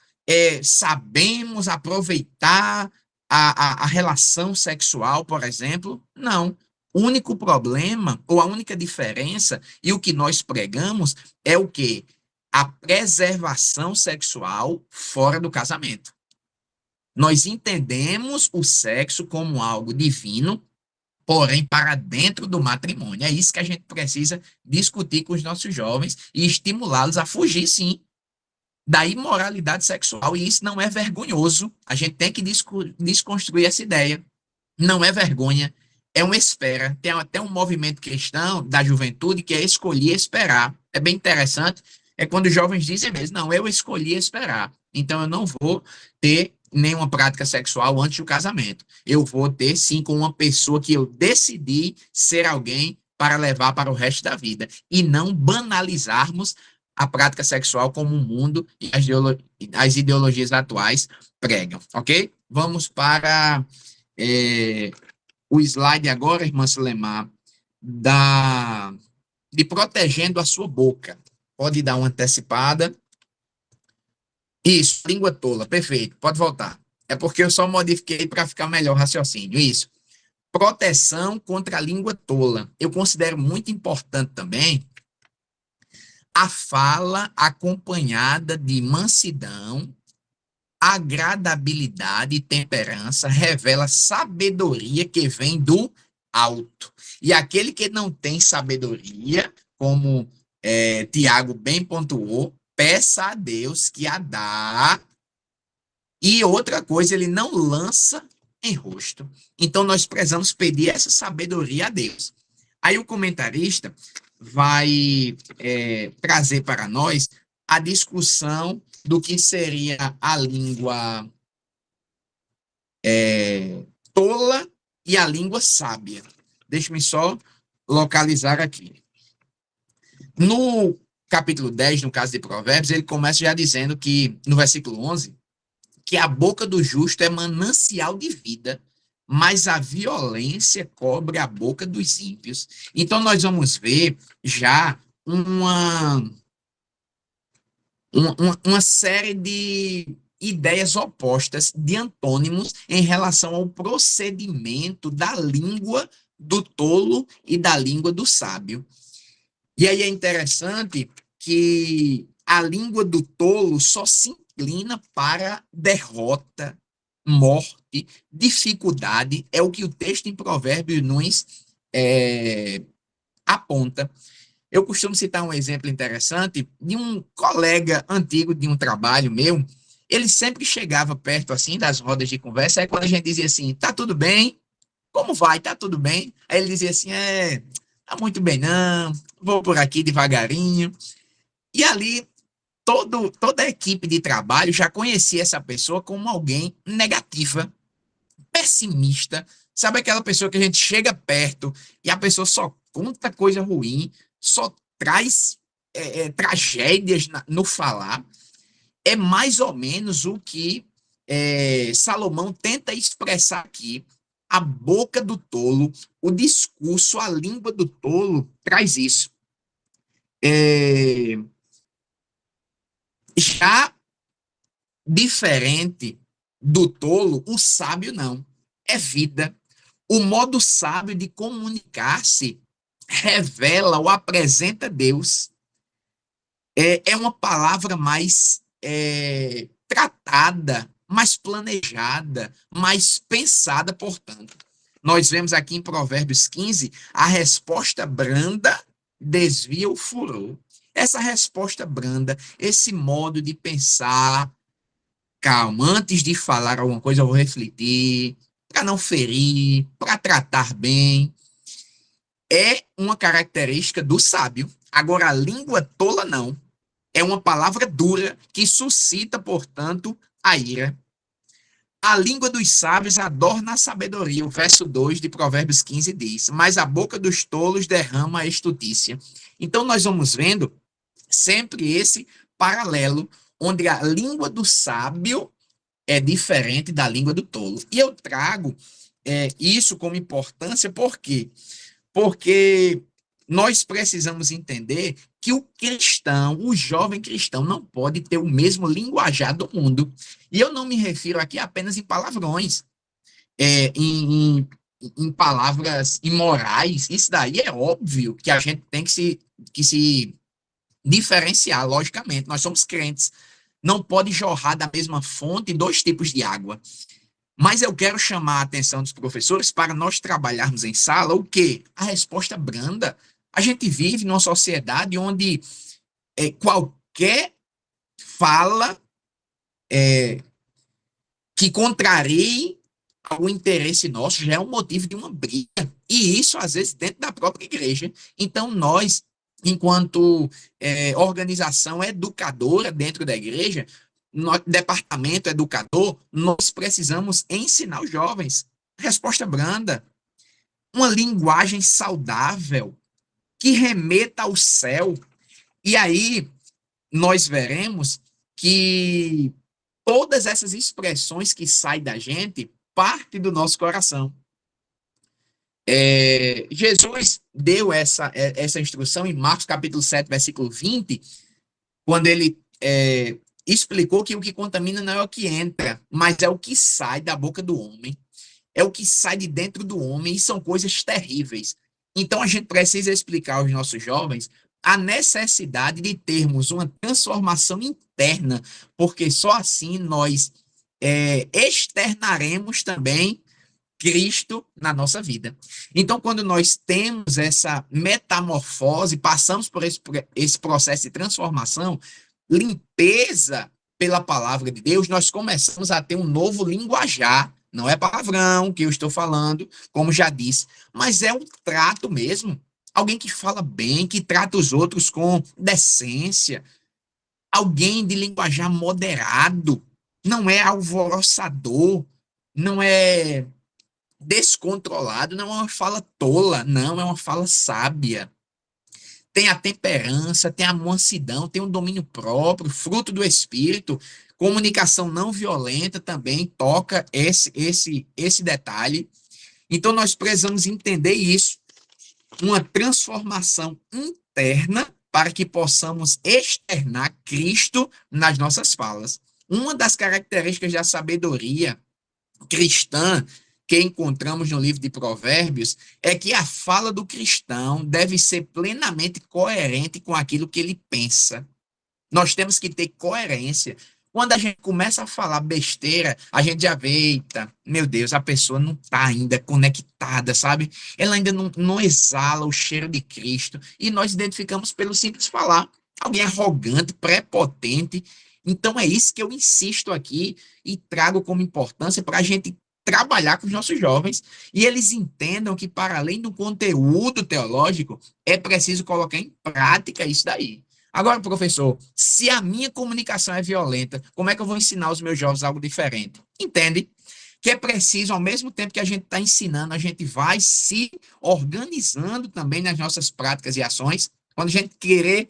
sabemos aproveitar a relação sexual, por exemplo. Não. O único problema, ou a única diferença, e o que nós pregamos, é o quê? A preservação sexual fora do casamento. Nós entendemos o sexo como algo divino, porém para dentro do matrimônio. É isso que a gente precisa discutir com os nossos jovens e estimulá-los a fugir, sim, da imoralidade sexual. E isso não é vergonhoso. A gente tem que desconstruir essa ideia. Não é vergonha, é uma espera. Tem até um movimento cristão da juventude que é escolher esperar. É bem interessante. É quando os jovens dizem mesmo, não, eu escolhi esperar. Então eu não vou ter nenhuma prática sexual antes do casamento. Eu vou ter, sim, com uma pessoa que eu decidi ser alguém para levar para o resto da vida. E não banalizarmos a prática sexual como o mundo e as ideologias atuais pregam, ok? Vamos para o slide agora, irmã Sulemar, de protegendo a sua boca. Pode dar uma antecipada. Isso, língua tola, perfeito, pode voltar. É porque eu só modifiquei para ficar melhor o raciocínio, isso. Proteção contra a língua tola. Eu considero muito importante também a fala acompanhada de mansidão, agradabilidade e temperança, revela sabedoria que vem do alto. E aquele que não tem sabedoria, como Tiago bem pontuou, peça a Deus que a dá. E outra coisa, ele não lança em rosto. Então, nós precisamos pedir essa sabedoria a Deus. Aí o comentarista vai trazer para nós a discussão do que seria a língua tola e a língua sábia. Deixa-me só localizar aqui. No capítulo 10, no caso de Provérbios, ele começa já dizendo que, no versículo 11, que a boca do justo é manancial de vida, mas a violência cobre a boca dos ímpios. Então, nós vamos ver já uma série de ideias opostas de antônimos em relação ao procedimento da língua do tolo e da língua do sábio. E aí é interessante que a língua do tolo só se inclina para derrota, morte, dificuldade, é o que o texto em Provérbios nos aponta. Eu costumo citar um exemplo interessante de um colega antigo de um trabalho meu. Ele sempre chegava perto assim das rodas de conversa, aí quando a gente dizia assim, tá tudo bem? Como vai? Tá tudo bem? Aí ele dizia assim, tá muito bem não, vou por aqui devagarinho. E ali toda a equipe de trabalho já conhecia essa pessoa como alguém negativa, pessimista, sabe aquela pessoa que a gente chega perto e a pessoa só conta coisa ruim, só traz tragédias no falar. É mais ou menos o que Salomão tenta expressar aqui. A boca do tolo, o discurso, a língua do tolo traz isso. Já diferente do tolo, o sábio não. É vida. O modo sábio de comunicar-se revela ou apresenta Deus. É uma palavra mais tratada, mais planejada, mais pensada, portanto. Nós vemos aqui em Provérbios 15, a resposta branda desvia o furor. Essa resposta branda, esse modo de pensar, calma, antes de falar alguma coisa, eu vou refletir, para não ferir, para tratar bem, é uma característica do sábio. Agora, a língua tola não. É uma palavra dura que suscita, portanto, a ira. A língua dos sábios adorna a sabedoria. O verso 2 de Provérbios 15 diz, mas a boca dos tolos derrama a estutícia. Então, nós vamos vendo sempre esse paralelo, onde a língua do sábio é diferente da língua do tolo. E eu trago isso como importância, por quê? Porque nós precisamos entender que o cristão, o jovem cristão, não pode ter o mesmo linguajar do mundo. E eu não me refiro aqui apenas em palavrões, em palavras imorais. Isso daí é óbvio que a gente tem que se diferenciar, logicamente. Nós somos crentes. Não pode jorrar da mesma fonte 2 tipos de água. Mas eu quero chamar a atenção dos professores para nós trabalharmos em sala o quê? A resposta branda. A gente vive numa sociedade onde qualquer fala que contrarie ao interesse nosso já é um motivo de uma briga. E isso, às vezes, dentro da própria igreja. Então, nós, enquanto organização educadora dentro da igreja, departamento educador, nós precisamos ensinar os jovens. Resposta branda. Uma linguagem saudável que remeta ao céu. E aí nós veremos que todas essas expressões que saem da gente partem do nosso coração. Jesus deu essa instrução em Marcos capítulo 7, versículo 20, quando ele explicou que o que contamina não é o que entra, mas é o que sai da boca do homem. É o que sai de dentro do homem, e são coisas terríveis. Então, a gente precisa explicar aos nossos jovens a necessidade de termos uma transformação interna, porque só assim nós externaremos também Cristo na nossa vida. Então, quando nós temos essa metamorfose, passamos por esse processo de transformação, limpeza pela palavra de Deus, nós começamos a ter um novo linguajar. Não é palavrão que eu estou falando, como já disse, mas é um trato mesmo. Alguém que fala bem, que trata os outros com decência. Alguém de linguajar moderado. Não é alvoroçador, não é descontrolado, não é uma fala tola, não, é uma fala sábia. Tem a temperança, tem a mansidão, tem o domínio próprio, fruto do Espírito. Comunicação não violenta também toca esse detalhe. Então, nós precisamos entender isso. Uma transformação interna para que possamos externar Cristo nas nossas falas. uma das características da sabedoria cristã que encontramos no livro de Provérbios é que a fala do cristão deve ser plenamente coerente com aquilo que ele pensa. Nós temos que ter coerência. Quando a gente começa a falar besteira, a gente já vê, eita, meu Deus, a pessoa não está ainda conectada, sabe? Ela ainda não exala o cheiro de Cristo. E nós identificamos pelo simples falar. Alguém arrogante, prepotente. Então é isso que eu insisto aqui e trago como importância para a gente trabalhar com os nossos jovens e eles entendam que, para além do conteúdo teológico, é preciso colocar em prática isso daí. Agora, professor, se a minha comunicação é violenta, como é que eu vou ensinar os meus jovens algo diferente? Entende? Que é preciso, ao mesmo tempo que a gente está ensinando, a gente vai se organizando também nas nossas práticas e ações. Quando a gente querer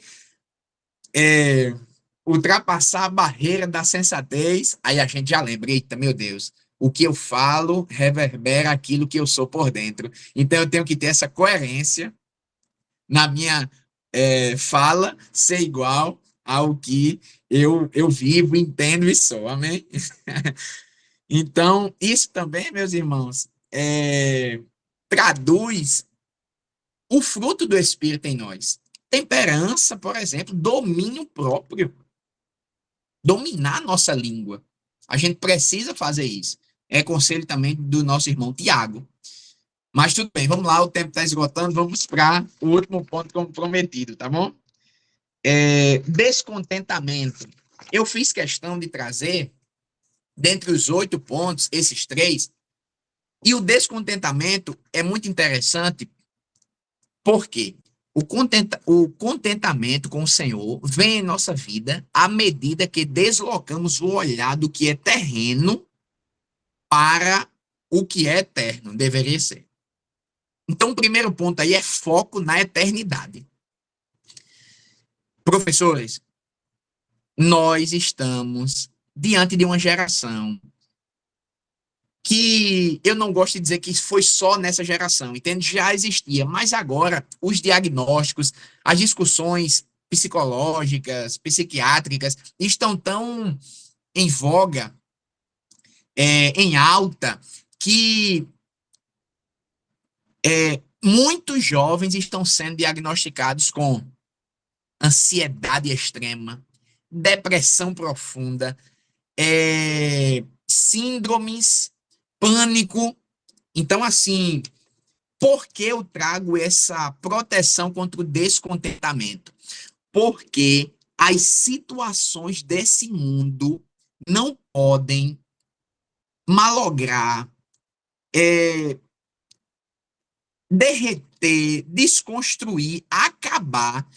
ultrapassar a barreira da sensatez, aí a gente já lembra, eita, meu Deus, o que eu falo reverbera aquilo que eu sou por dentro. Então, eu tenho que ter essa coerência na minha fala, ser igual ao que eu vivo, entendo e sou. Amém? Então, isso também, meus irmãos, traduz o fruto do Espírito em nós. Temperança, por exemplo, domínio próprio. Dominar a nossa língua. A gente precisa fazer isso. É conselho também do nosso irmão Tiago. Mas tudo bem, vamos lá, o tempo está esgotando, vamos para o último ponto como prometido, tá bom? Descontentamento. Eu fiz questão de trazer, dentre os 8 pontos, esses 3, e o descontentamento é muito interessante, porque o contentamento com o Senhor vem em nossa vida à medida que deslocamos o olhar do que é terreno para o que é eterno, deveria ser. Então, o primeiro ponto aí é foco na eternidade. Professores, nós estamos diante de uma geração que eu não gosto de dizer que foi só nessa geração, entende? Já existia, mas agora os diagnósticos, as discussões psicológicas, psiquiátricas estão tão em voga, em alta, que muitos jovens estão sendo diagnosticados com ansiedade extrema, depressão profunda, síndromes, pânico. Então, assim, por que eu trago essa proteção contra o descontentamento? Porque as situações desse mundo não podem malograr, derreter, desconstruir, acabar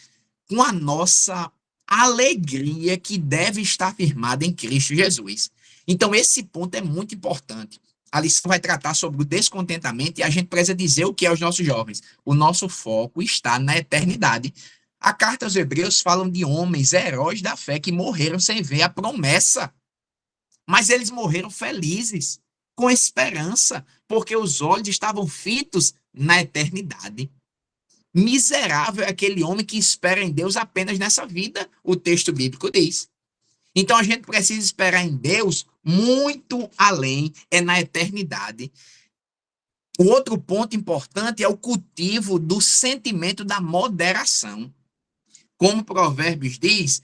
com a nossa alegria que deve estar firmada em Cristo Jesus. Então, esse ponto é muito importante. A lição vai tratar sobre o descontentamento e a gente precisa dizer o que é aos nossos jovens. O nosso foco está na eternidade. A carta aos Hebreus fala de homens, heróis da fé, que morreram sem ver a promessa. Mas eles morreram felizes, com esperança, porque os olhos estavam fitos na eternidade. Miserável é aquele homem que espera em Deus apenas nessa vida, o texto bíblico diz. Então, a gente precisa esperar em Deus muito além, na eternidade. O outro ponto importante é o cultivo do sentimento da moderação. Como Provérbios diz,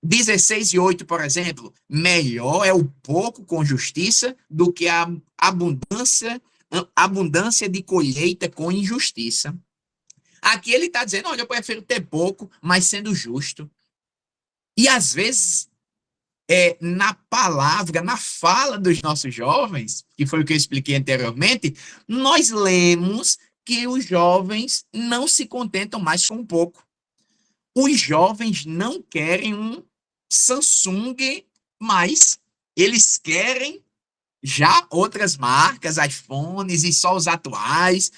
16:8, por exemplo, melhor é o pouco com justiça do que a abundância de colheita com injustiça. Aqui ele está dizendo, olha, eu prefiro ter pouco, mas sendo justo. E às vezes, na palavra, na fala dos nossos jovens, que foi o que eu expliquei anteriormente, nós lemos que os jovens não se contentam mais com pouco. Os jovens não querem um Samsung, mas eles querem já outras marcas, iPhones e só os atuais.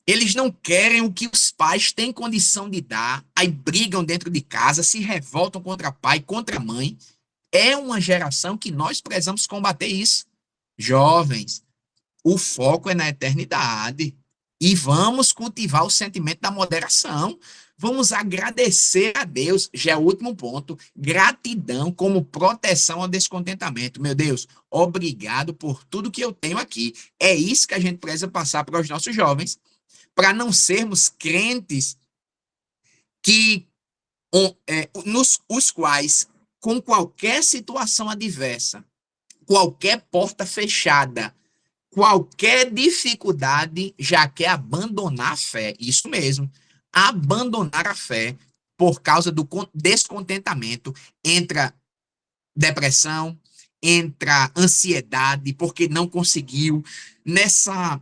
Eles não querem o que os pais têm condição de dar, aí brigam dentro de casa, se revoltam contra pai, contra mãe. É uma geração que nós precisamos combater isso. Jovens, o foco é na eternidade. E vamos cultivar o sentimento da moderação. Vamos agradecer a Deus. Já é o último ponto. Gratidão como proteção ao descontentamento. Meu Deus, obrigado por tudo que eu tenho aqui. É isso que a gente precisa passar para os nossos jovens, para não sermos crentes que os quais, com qualquer situação adversa, qualquer porta fechada, qualquer dificuldade, já quer abandonar a fé. Isso mesmo, abandonar a fé por causa do descontentamento. Entra depressão, entra ansiedade, porque não conseguiu, nessa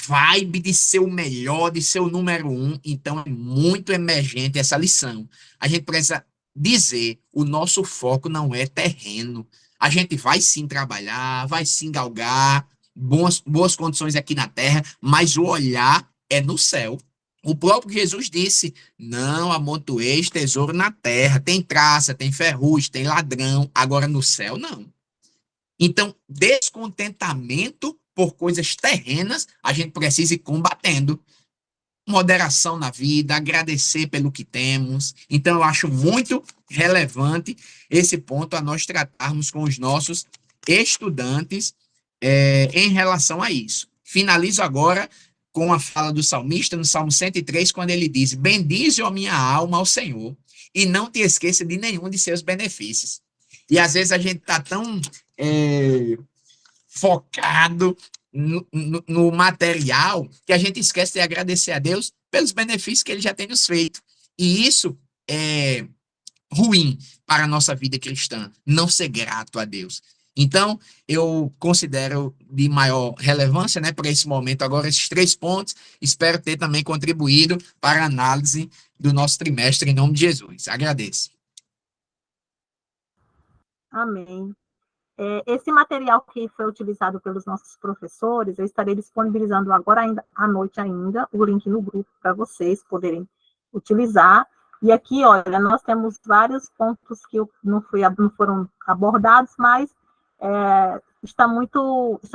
vibe de ser o melhor, de ser o número um. Então, é muito emergente essa lição. A gente precisa dizer, o nosso foco não é terreno. A gente vai sim trabalhar, vai sim galgar boas condições aqui na terra, mas o olhar é no céu. O próprio Jesus disse, não amontoeis tesouro na terra, tem traça, tem ferrugem, tem ladrão, agora no céu não. Então, descontentamento por coisas terrenas, a gente precisa ir combatendo. Moderação na vida, agradecer pelo que temos. Então, eu acho muito relevante esse ponto a nós tratarmos com os nossos estudantes em relação a isso. Finalizo agora com a fala do salmista no Salmo 103, quando ele diz, bendize, ó minha alma, ao Senhor, e não te esqueça de nenhum de seus benefícios. E às vezes a gente está tão focado no material que a gente esquece de agradecer a Deus pelos benefícios que ele já tem nos feito. E isso é ruim para a nossa vida cristã, não ser grato a Deus. Então, eu considero de maior relevância, né, para esse momento agora, esses 3 pontos. Espero ter também contribuído para a análise do nosso trimestre, em nome de Jesus. Agradeço. Amém. Esse material que foi utilizado pelos nossos professores, eu estarei disponibilizando agora ainda, à noite ainda, o link no grupo para vocês poderem utilizar. E aqui, olha, nós temos vários pontos que não foram abordados, mas está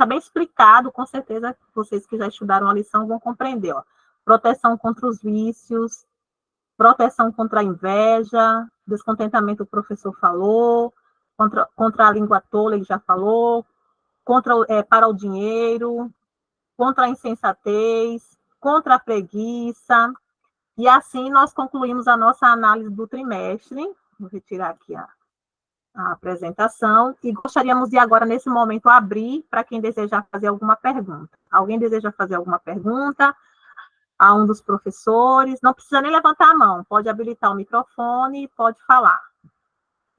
bem explicado, com certeza vocês que já estudaram a lição vão compreender. Ó. Proteção contra os vícios, proteção contra a inveja, descontentamento, o professor falou, contra a língua tola, ele já falou, para o dinheiro, contra a insensatez, contra a preguiça. E assim nós concluímos a nossa análise do trimestre. Vou retirar aqui a apresentação. E gostaríamos de agora, nesse momento, abrir para quem desejar fazer alguma pergunta. Alguém deseja fazer alguma pergunta a um dos professores? Não precisa nem levantar a mão, pode habilitar o microfone e pode falar.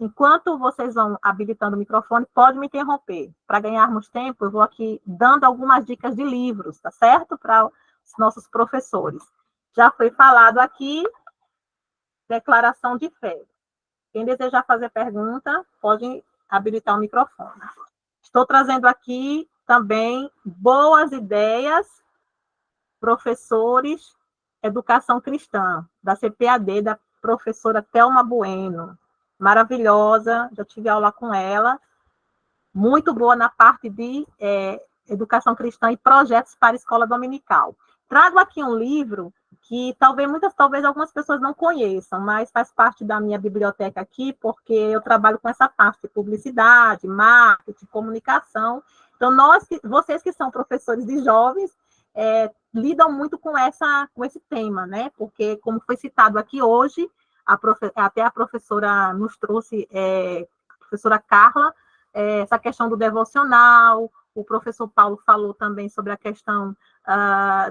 Enquanto vocês vão habilitando o microfone, pode me interromper. Para ganharmos tempo, eu vou aqui dando algumas dicas de livros, tá certo? Para os nossos professores. Já foi falado aqui, declaração de fé. Quem desejar fazer pergunta, pode habilitar o microfone. Estou trazendo aqui também boas ideias, professores, educação cristã, da CPAD, da professora Thelma Bueno. Maravilhosa, já tive aula com ela, muito boa na parte de educação cristã e projetos para a escola dominical. Trago aqui um livro que talvez algumas pessoas não conheçam, mas faz parte da minha biblioteca aqui, porque eu trabalho com essa parte de publicidade, marketing, comunicação. Então, vocês que são professores de jovens, lidam muito com esse tema, né? Porque, como foi citado aqui hoje, até a professora nos trouxe, a professora Carla, essa questão do devocional, o professor Paulo falou também sobre a questão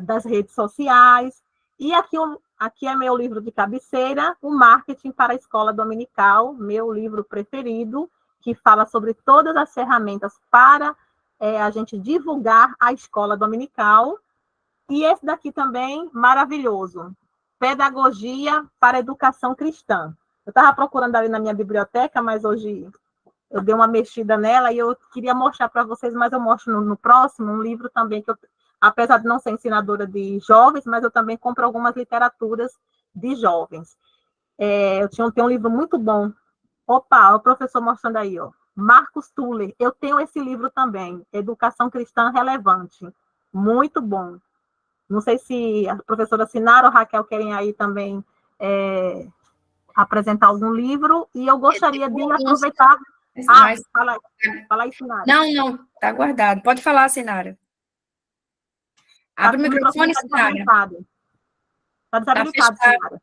das redes sociais, e aqui é meu livro de cabeceira, o Marketing para a Escola Dominical, meu livro preferido, que fala sobre todas as ferramentas para a gente divulgar a escola dominical, e esse daqui também, maravilhoso, Pedagogia para a Educação Cristã. Eu estava procurando ali na minha biblioteca, mas hoje eu dei uma mexida nela e eu queria mostrar para vocês, mas eu mostro no próximo, um livro também que eu, apesar de não ser ensinadora de jovens, mas eu também compro algumas literaturas de jovens. Eu tenho um livro muito bom. Opa, o professor mostrando aí, ó. Marcos Tuller. Eu tenho esse livro também, Educação Cristã Relevante. Muito bom. Não sei se a professora Sinara ou Raquel querem aí também apresentar algum livro, e eu gostaria de aproveitar... Mas... fala aí, Sinara. Não, tá guardado. Pode falar, Sinara. Abre o microfone, Sinara. Está desabilitado, Sinara.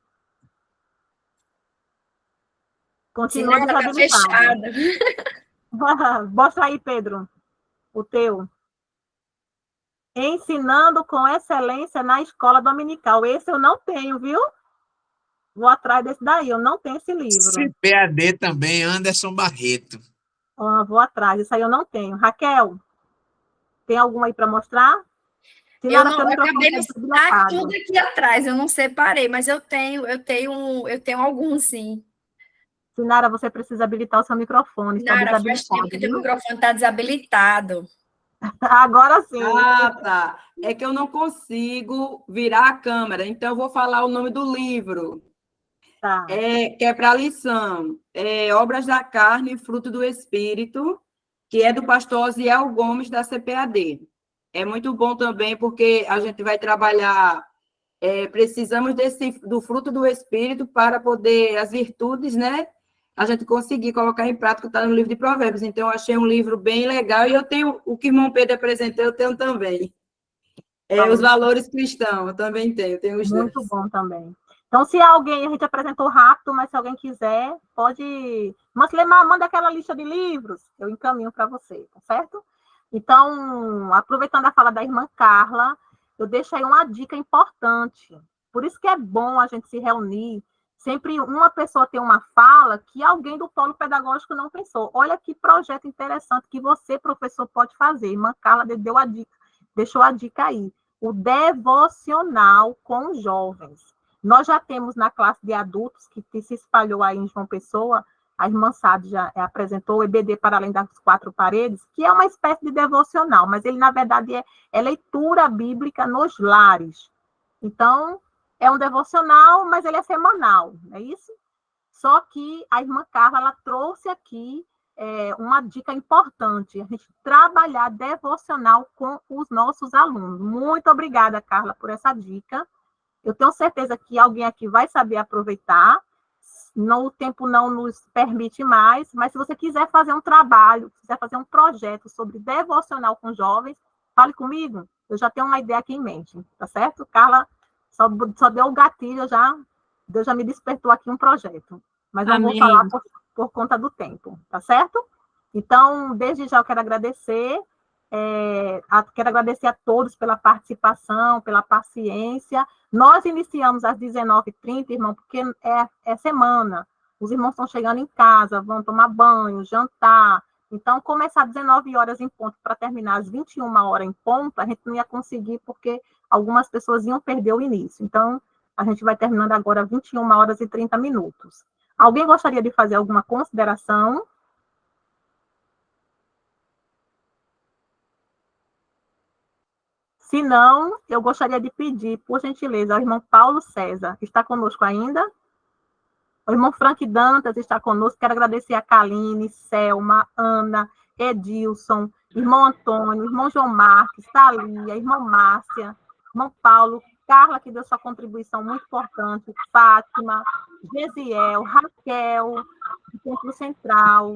Continua desabilitado. Tá fechada. Mostra aí, Pedro, o teu. Ensinando com excelência na escola dominical. Esse eu não tenho, viu? Vou atrás desse daí, eu não tenho esse livro. CPAD também, Anderson Barreto. Vou atrás, isso aí eu não tenho. Raquel, tem alguma aí para mostrar? Eu acabei de estar tudo aqui atrás, eu não separei, mas eu tenho alguns, sim. Sinara, você precisa habilitar o seu microfone. Sinara, faz tempo que teu microfone está desabilitado. Agora sim. Tá. É que eu não consigo virar a câmera, então eu vou falar o nome do livro. Tá. Que é para a lição. Obras da Carne, Fruto do Espírito, que é do pastor Osiel Gomes, da CPAD. É muito bom também, porque a gente vai trabalhar, precisamos do fruto do Espírito para poder, as virtudes, né? A gente conseguir colocar em prática, está no livro de Provérbios. Então, eu achei um livro bem legal, e eu tenho, o que o irmão Pedro apresentou, eu tenho também. Os valores cristãos, eu também tenho os dois. Muito bom também. Então, se alguém, a gente apresentou rápido, mas se alguém quiser, pode... Maslemar, manda aquela lista de livros, eu encaminho para você, tá certo? Então, aproveitando a fala da irmã Carla, eu deixo aí uma dica importante. Por isso que é bom a gente se reunir, sempre uma pessoa tem uma fala que alguém do polo pedagógico não pensou. Olha que projeto interessante que você, professor, pode fazer. Irmã Carla deu a dica, deixou a dica aí. O devocional com jovens. Nós já temos na classe de adultos, que se espalhou aí em João Pessoa, a irmã Sade já apresentou o EBD para além das quatro paredes, que é uma espécie de devocional, mas ele, na verdade, é leitura bíblica nos lares. Então, é um devocional, mas ele é semanal, não é isso? Só que a irmã Carla, ela trouxe aqui uma dica importante, a gente trabalhar devocional com os nossos alunos. Muito obrigada, Carla, por essa dica. Eu tenho certeza que alguém aqui vai saber aproveitar. O tempo não nos permite mais, mas se você quiser fazer um trabalho, quiser fazer um projeto sobre devocional com jovens, fale comigo, eu já tenho uma ideia aqui em mente, tá certo? Carla só deu o gatilho, Deus já me despertou aqui um projeto, mas não vou falar por conta do tempo, tá certo? Então, desde já eu quero agradecer a todos pela participação, pela paciência. Nós iniciamos às 19h30, irmão, porque é semana. Os irmãos estão chegando em casa, vão tomar banho, jantar. Então, começar às 19 horas em ponto para terminar às 21 horas em ponto, a gente não ia conseguir, porque algumas pessoas iam perder o início. Então, a gente vai terminando agora às 21h30. Alguém gostaria de fazer alguma consideração? Se não, eu gostaria de pedir, por gentileza, ao irmão Paulo César, que está conosco ainda. O irmão Frank Dantas está conosco. Quero agradecer a Kaline, Selma, Ana, Edilson, irmão Antônio, irmão João Marques, Thalia, irmão Márcia, irmão Paulo, Carla, que deu sua contribuição muito importante, Fátima, Gesiel, Raquel, do Centro Central.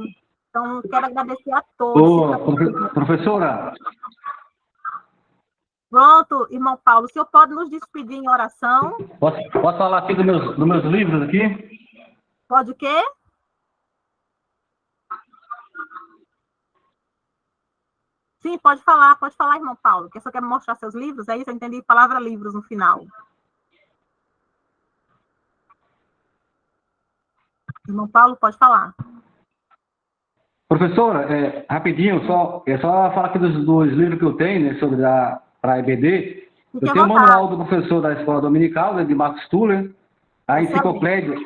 Então, quero agradecer a todos. Professora... Pronto, irmão Paulo, o senhor pode nos despedir em oração? Posso falar aqui dos meus livros aqui? Pode o quê? Sim, pode falar, irmão Paulo, que o senhor quer mostrar seus livros, é isso? Eu entendi palavra livros no final. Irmão Paulo, pode falar. Professora, rapidinho, só falar aqui dos livros que eu tenho, né, sobre para a EBD. Eu tenho o manual do professor da escola dominical, né, de Marcos Tuller, a enciclopédia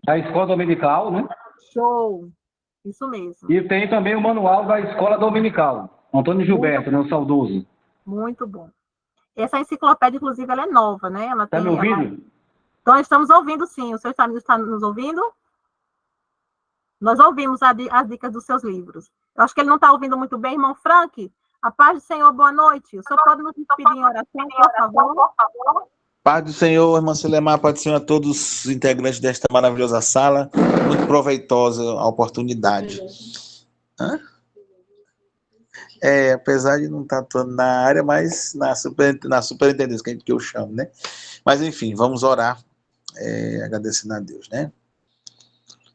da escola dominical, né? Show, isso mesmo. E tem também o manual da escola dominical, Antônio Gilberto, né, o saudoso. Muito bom. Essa enciclopédia, inclusive, ela é nova, né? Está me ouvindo? Então, estamos ouvindo, sim. O senhor está nos ouvindo? Nós ouvimos as dicas dos seus livros. Eu acho que ele não está ouvindo muito bem, irmão Frank. A paz do Senhor, boa noite. O senhor pode nos despedir em oração, por favor? Paz do Senhor, irmã Sulemar, paz do Senhor a todos os integrantes desta maravilhosa sala. Muito proveitosa a oportunidade. Apesar de não estar atuando na área, mas na superintendência, que eu chamo, né? Mas, enfim, vamos orar, agradecendo a Deus, né?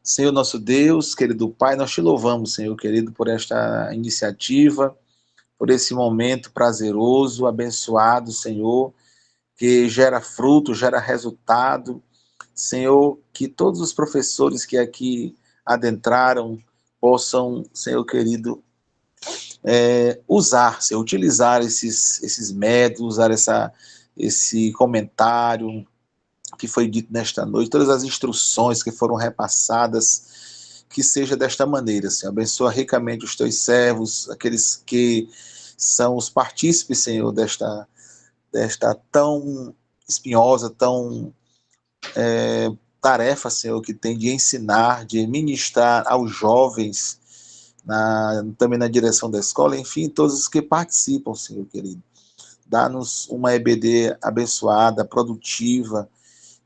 Senhor nosso Deus, querido Pai, nós te louvamos, Senhor querido, por esta iniciativa, por esse momento prazeroso, abençoado, Senhor, que gera fruto, gera resultado. Senhor, que todos os professores que aqui adentraram possam, Senhor querido, utilizar esses métodos, usar esse comentário que foi dito nesta noite, todas as instruções que foram repassadas, que seja desta maneira, Senhor. Abençoa ricamente os teus servos, aqueles que são os partícipes, Senhor, desta tão espinhosa, tão tarefa, Senhor, que tem de ensinar, de ministrar aos jovens, também na direção da escola, enfim, todos os que participam, Senhor querido. Dá-nos uma EBD abençoada, produtiva,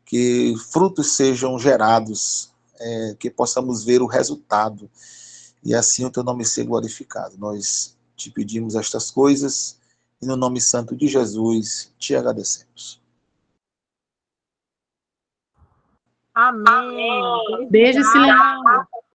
que frutos sejam gerados, que possamos ver o resultado, e assim o teu nome ser glorificado. Nós te pedimos estas coisas, e no nome santo de Jesus, te agradecemos. Amém. Beijo, Silene.